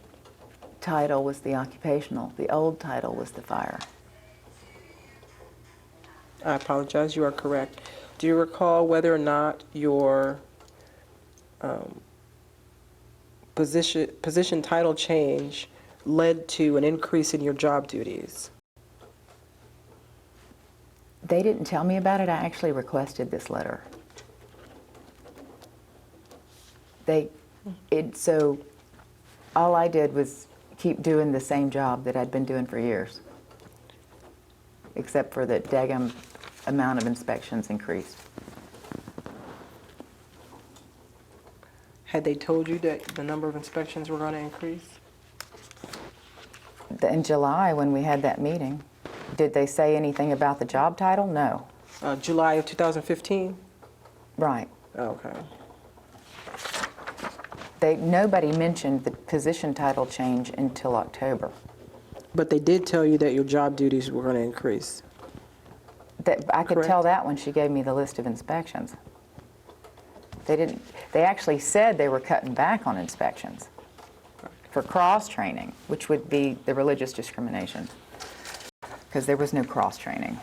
title was the occupational. The old title was the fire. I apologize, you are correct. Do you recall whether or not your position title change led to an increase in your job duties? They didn't tell me about it. I actually requested this letter. So all I did was keep doing the same job that I'd been doing for years, except for the daggum amount of inspections increased. Had they told you that the number of inspections were going to increase? In July, when we had that meeting, did they say anything about the job title? No. July of 2015? Right. Okay. Nobody mentioned the position title change until October. But they did tell you that your job duties were going to increase. I could Correct. tell that when she gave me the list of inspections. They actually said they were cutting back on inspections for cross-training, which would be the religious discrimination, because there was no cross-training.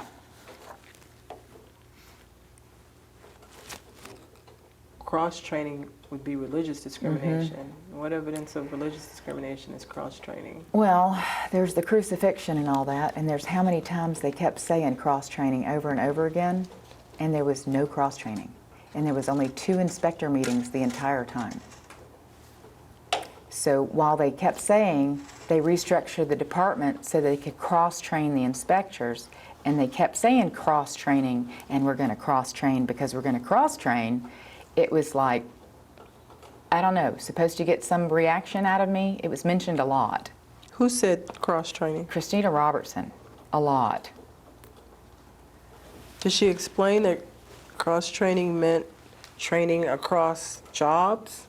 Cross-training would be religious discrimination. What evidence of religious discrimination is cross-training? Well, there's the crucifixion and all that, and there's how many times they kept saying cross-training over and over again, and there was no cross-training. And there was only 2 inspector meetings the entire time. So while they kept saying they restructured the department so they could cross-train the inspectors, and they kept saying cross-training, and we're going to cross-train because we're going to cross-train, it was like, I don't know, supposed to get some reaction out of me. It was mentioned a lot. Who said cross-training? Christina Robertson, a lot. Did she explain that cross-training meant training across jobs?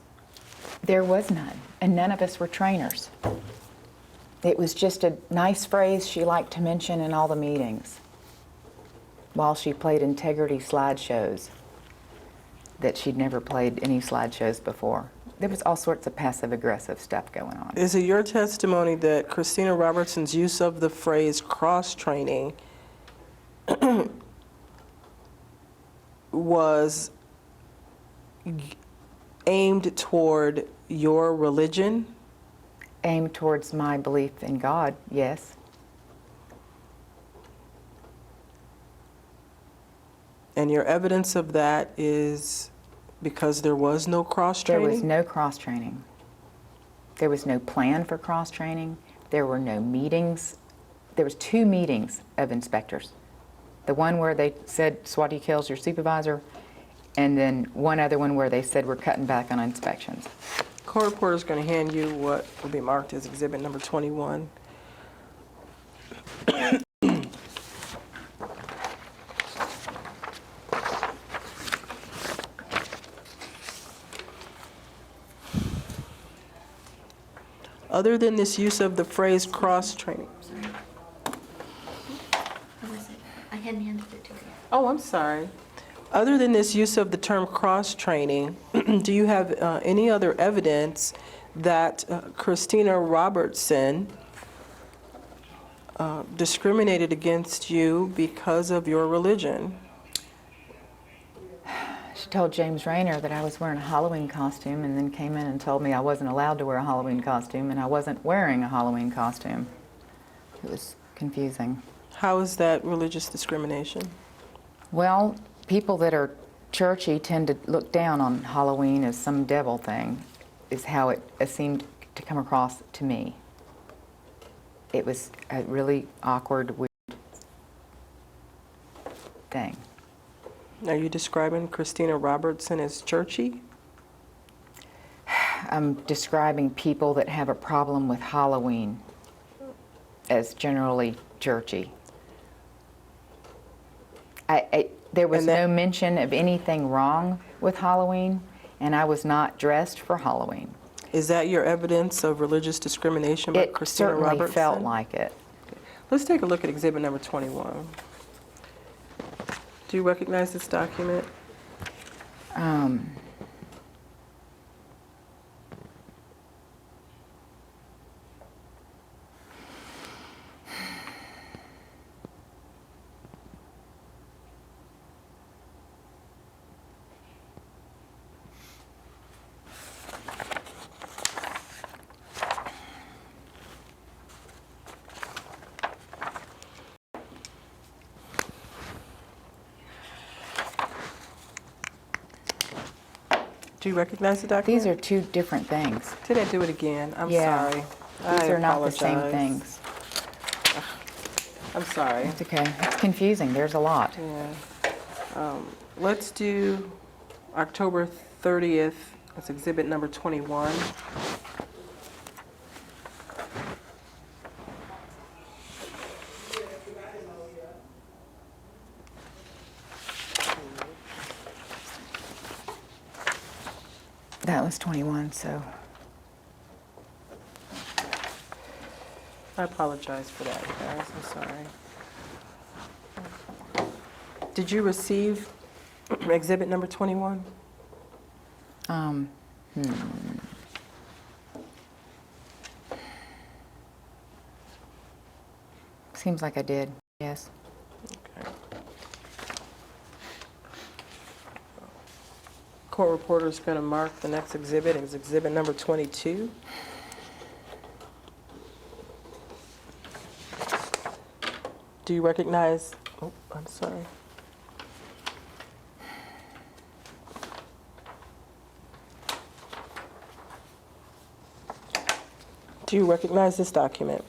There was none, and none of us were trainers. It was just a nice phrase she liked to mention in all the meetings while she played integrity slideshows that she'd never played any slideshows before. There was all sorts of passive-aggressive stuff going on. Is it your testimony that Christina Robertson's use of the phrase cross-training was aimed toward your religion? Aimed towards my belief in God, yes. And your evidence of that is because there was no There cross-training? was no cross-training. There was no plan for cross-training. There were no meetings. There was 2 meetings of inspectors. The one where they said Swati kills your supervisor, and then one other one where they said we're cutting back on inspections. Court reporter is going to hand you what will be marked as exhibit number 21. Other than this use of the phrase cross-training. Sorry. What was it? I hadn't handed it to her. Oh, I'm sorry. Other than this use of the term cross-training, do you have any other evidence that Christina Robertson discriminated against you because of your religion? She told James Rayner that I was wearing a Halloween costume, and then came in and told me I wasn't allowed to wear a Halloween costume, and I wasn't wearing a Halloween costume. It was confusing. How is that religious discrimination? Well, people that are churchy tend to look down on Halloween as some devil thing, is how it seemed to come across to me. It was a really awkward, weird thing. Are you describing Christina Robertson as churchy? I'm describing people that have a problem with Halloween as generally churchy. There was no mention of anything wrong with Halloween, and I was not dressed for Halloween. Is that your evidence of religious discrimination by It Christina certainly Robertson? felt like it. Let's take a look at exhibit number 21. Do you recognize this document? Do you recognize the document? These are 2 different things. Did I do it again? I'm Yeah. sorry. These I are not the same apologize. things. I'm sorry. It's okay. It's confusing. There's a lot. Yeah. Let's do October 30th. That's exhibit number 21. That was 21, so I apologize for that, guys, I'm sorry. Did you receive exhibit number 21? Um, Seems like I did, yes. Okay. Court reporter is going to mark the next exhibit as exhibit number 22. Do you recognize, oh, I'm sorry. Do you recognize this document?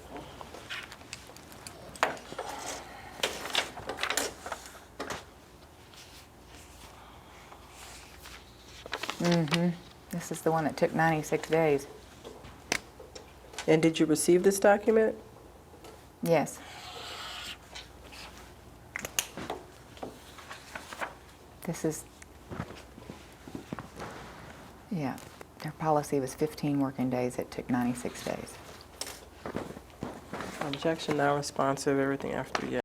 This is the one that took 96 days. And did you receive this document? Yes. This is, yeah, their policy was 15 working days. It took 96 days. Objection now responsive, everything after yes.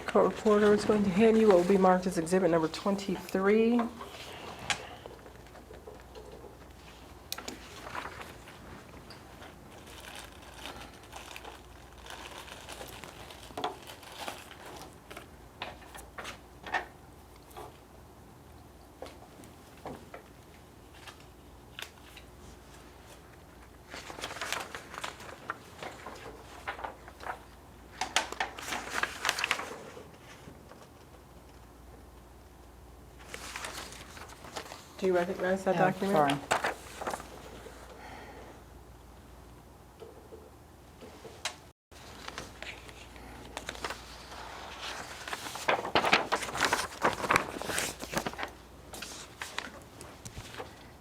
Court reporter is going to hand you what will be marked as exhibit number 23. Do you recognize that Oh, document? sorry.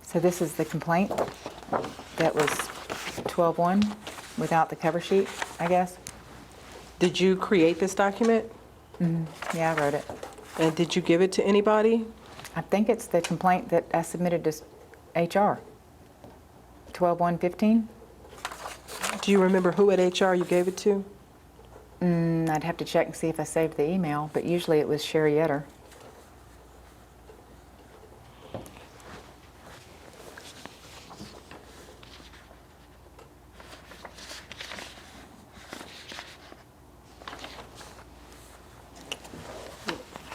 So this is the complaint that was 12-1 without the cover sheet, I guess? Did you create this document? Yeah, I wrote it. And did you give it to anybody? I think it's the complaint that I submitted to HR. 12-1-15? Do you remember who at HR you gave it to? I'd have to check and see if I saved the email, but usually it was Sherry Yetter.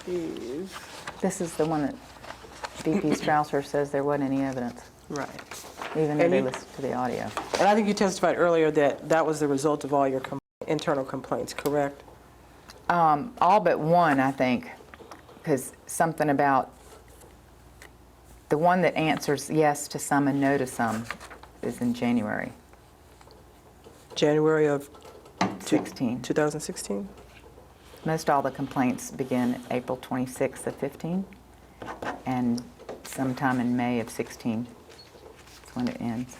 Please. This is the one that VP Strausser says there wasn't any evidence, Right. even though And they you- listened to the audio. And I think you testified earlier that that was the result of all your internal complaints, correct? All but one, I think, because something about the one that answers yes to some and no to some is in January January of 16. 2016? Most all the complaints begin April 26th of 15 and sometime in May of 16 is when it ends.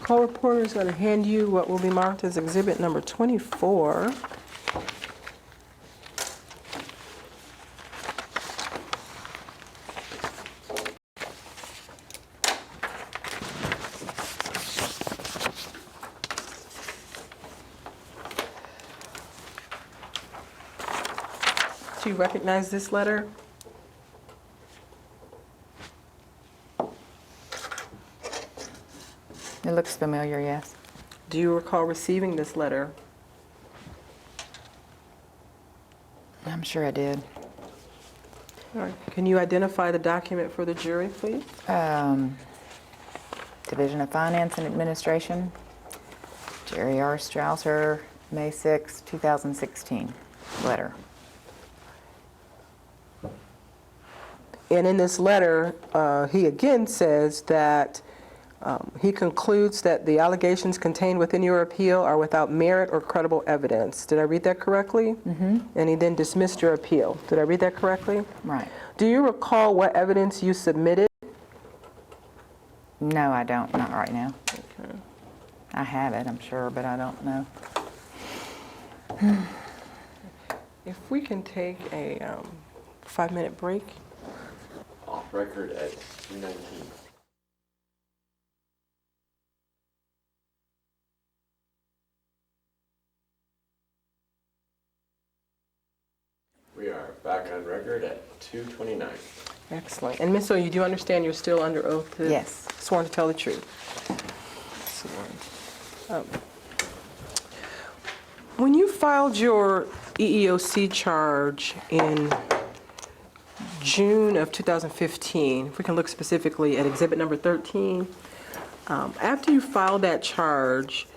Call reporter is going to hand you what will be marked as exhibit number 24. Do you recognize this letter? It looks familiar, yes. Do you recall receiving this letter? I'm sure I did. All right. Can you identify the document for the jury, please? Division of Finance and Administration, Jerry R. Strausser, May 6, 2016, letter. And in this letter, he again says that he concludes that the allegations contained within your appeal are without merit or credible evidence. Did I read that correctly? Mm-hmm. And he then dismissed your appeal. Did I read that correctly? Right. Do you recall what evidence you submitted? No, I don't, not right now. Okay. I have it, I'm sure, but I don't know. If we can take a 5-minute break. Off record at 2:19. We are back on record at 2:29. Excellent. And Ms. O, you do understand you're still under oath to? Yes. Sworn to tell the truth? Sworn. When you filed your EEOC charge in June of 2015, if we can look specifically at exhibit number 13, after you filed that charge,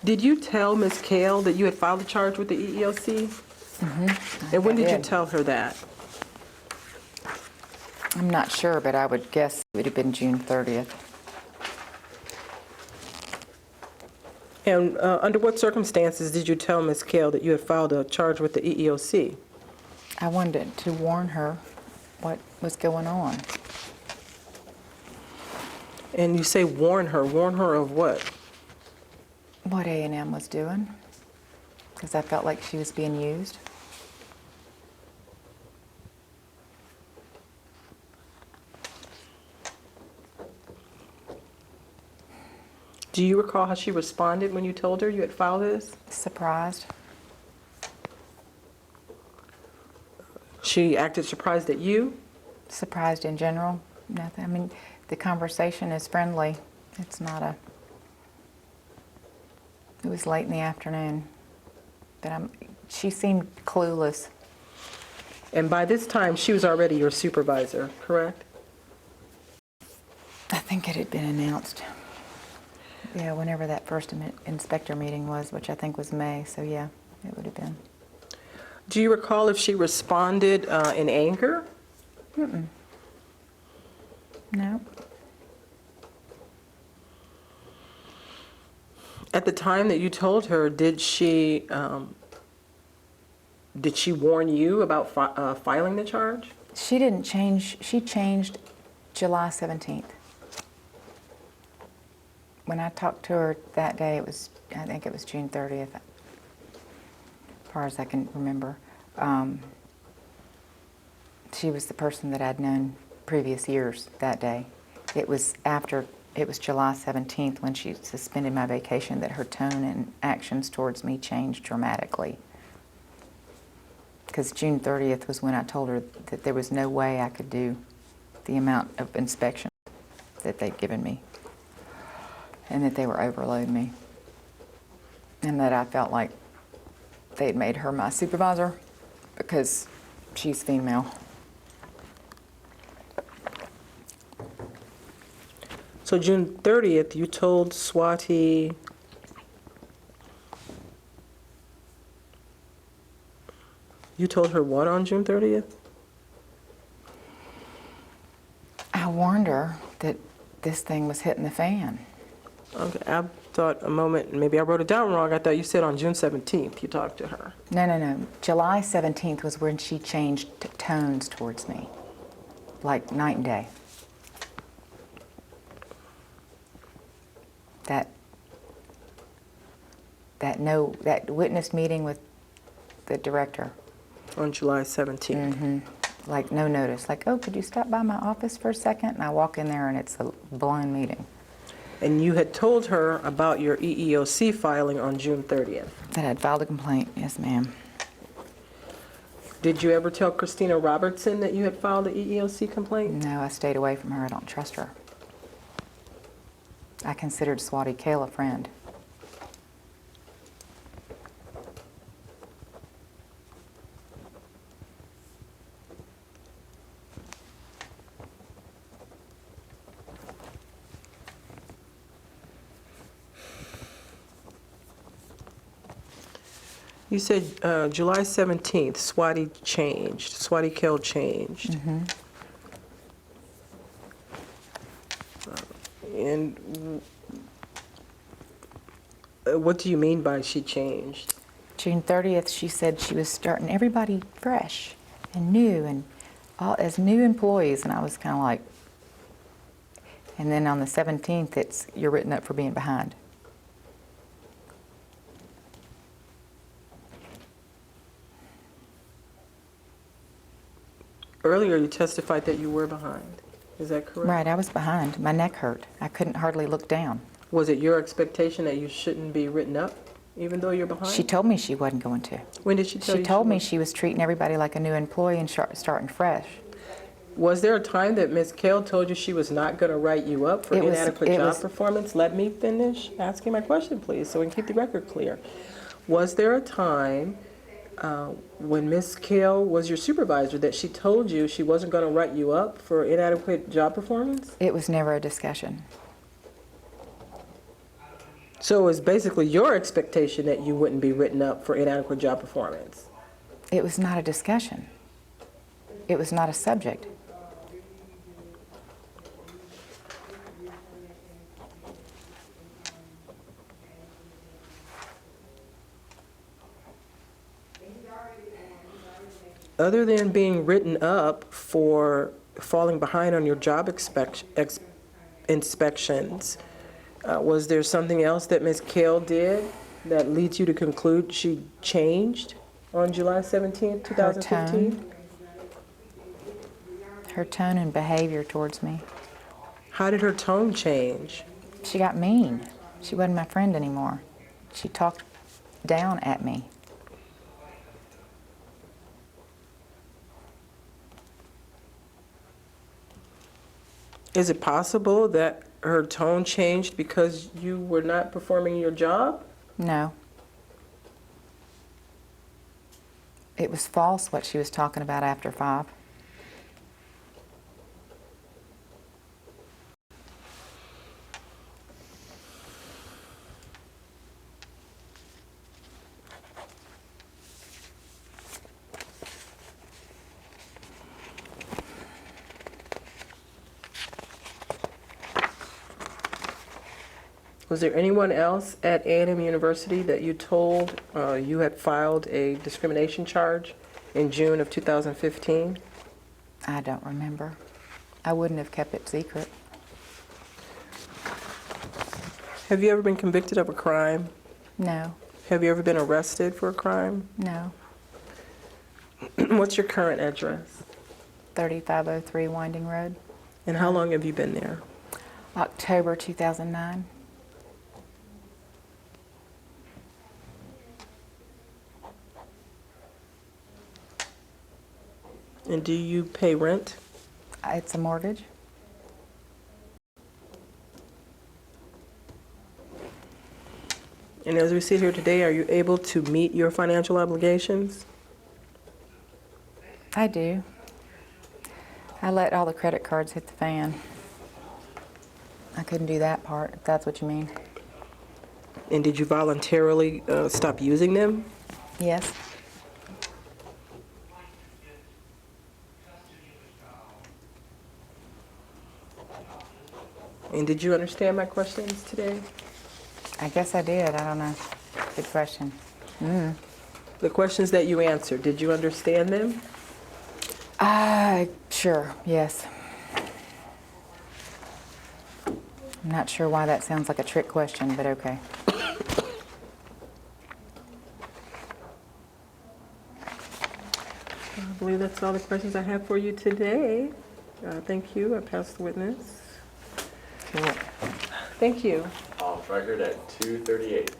did you tell Ms. Kale that you had filed a charge with the EEOC? Mm-hmm. And when did you tell her that? I'm not sure, but I would guess it would have been June 30th. And under what circumstances did you tell Ms. Kale that you had filed a charge with the EEOC? I wanted to warn her what was going on. And you say warn her of what? What A&M was doing, because I felt like she was being used. Do you recall how she responded when you told her you had filed this? Surprised. She acted surprised at you? Surprised in general. Nothing. I mean, the conversation is friendly. It's not a... It was late in the afternoon, but she seemed clueless. And by this time, she was already your supervisor, correct? I think it had been announced. Yeah, whenever that first inspector meeting was, which I think was May, so yeah, it would have been. Do you recall if she responded in anger? Mm-mm. No. At the time that you told her, did she warn you about filing the charge? She didn't change. She changed July 17th. When I talked to her that day, I think it was June 30th, as far as I can remember. She was the person that I'd known previous years that day. It was July 17th when she suspended my vacation that her tone and actions towards me changed dramatically. Because June 30th was when I told her that there was no way I could do the amount of inspection that they'd given me, and that they were overloading me, and that I felt like they'd made her my supervisor because she's female. So June 30th, you told Swati you told her what on June 30th? I warned her that this thing was hitting the fan. Okay, I thought a moment, maybe I wrote it down wrong. I thought you said on June 17th you talked to her. No. July 17th was when she changed tones towards me, like night and day. That witness meeting with the director. On July 17th. Mm-hmm. Like no notice. Like, oh, could you stop by my office for a second? And I walk in there and it's a blown meeting. And you had told her about your EEOC filing on June 30th. That I'd filed a complaint. Yes, ma'am. Did you ever tell Christina Robertson that you had filed an EEOC complaint? No, I stayed away from her. I don't trust her. I considered Swati Kale a friend. You said July 17th, Swati Kale changed. Mm-hmm. And what do you mean by she changed? June 30th, she said she was starting everybody fresh and new and all as new employees, and I was kind of like, and then on the 17th, you're written up for being behind. Earlier, you testified that you were behind. Is that correct? Right, I was behind. My neck hurt. I couldn't hardly look down. Was it your expectation that you shouldn't be written up, even though you're behind? She told me she wasn't going to. When did she tell you? She told me was? she was treating everybody like a new employee and starting fresh. Was there a time that Ms. Kale told you she was not going to write you up for inadequate job performance? Let me finish asking my question, please, so we can keep the record clear. Was there a time when Ms. Kale was your supervisor that she told you she wasn't going to write you up for inadequate job performance? It was never a discussion. So it was basically your expectation that you wouldn't be written up for inadequate job performance? It was not a discussion. It was not a subject. Other than being written up for falling behind on your job inspections, was there something else that Ms. Kale did that leads you to conclude she changed on July 17th, 2015? Her tone and behavior towards me. How did her tone change? She got mean. She wasn't my friend anymore. She talked down at me. Is it possible that her tone changed because you were not performing your job? No. It was false what she was talking about after 5. Was there anyone else at A&M University that you told you had filed a discrimination charge in June of 2015? I don't remember. I wouldn't have kept it secret. Have you ever been convicted of a crime? No. Have you ever been arrested for a crime? No. What's your current address? 3503 Winding Road. And how long have you been there? October 2009. And do you pay rent? It's a mortgage. And as we sit here today, are you able to meet your financial obligations? I do. I let all the credit cards hit the fan. I couldn't do that part, if that's what you mean. And did you voluntarily stop using them? Yes. And did you understand my questions today? I guess I did. I don't know. Good question. The questions that you answered, did you understand them? Sure, yes. I'm not sure why that sounds like a trick question, but okay. I believe that's all the questions I have for you today. Thank you. I pass the witness. Cool. Thank you. Off record at 2:38.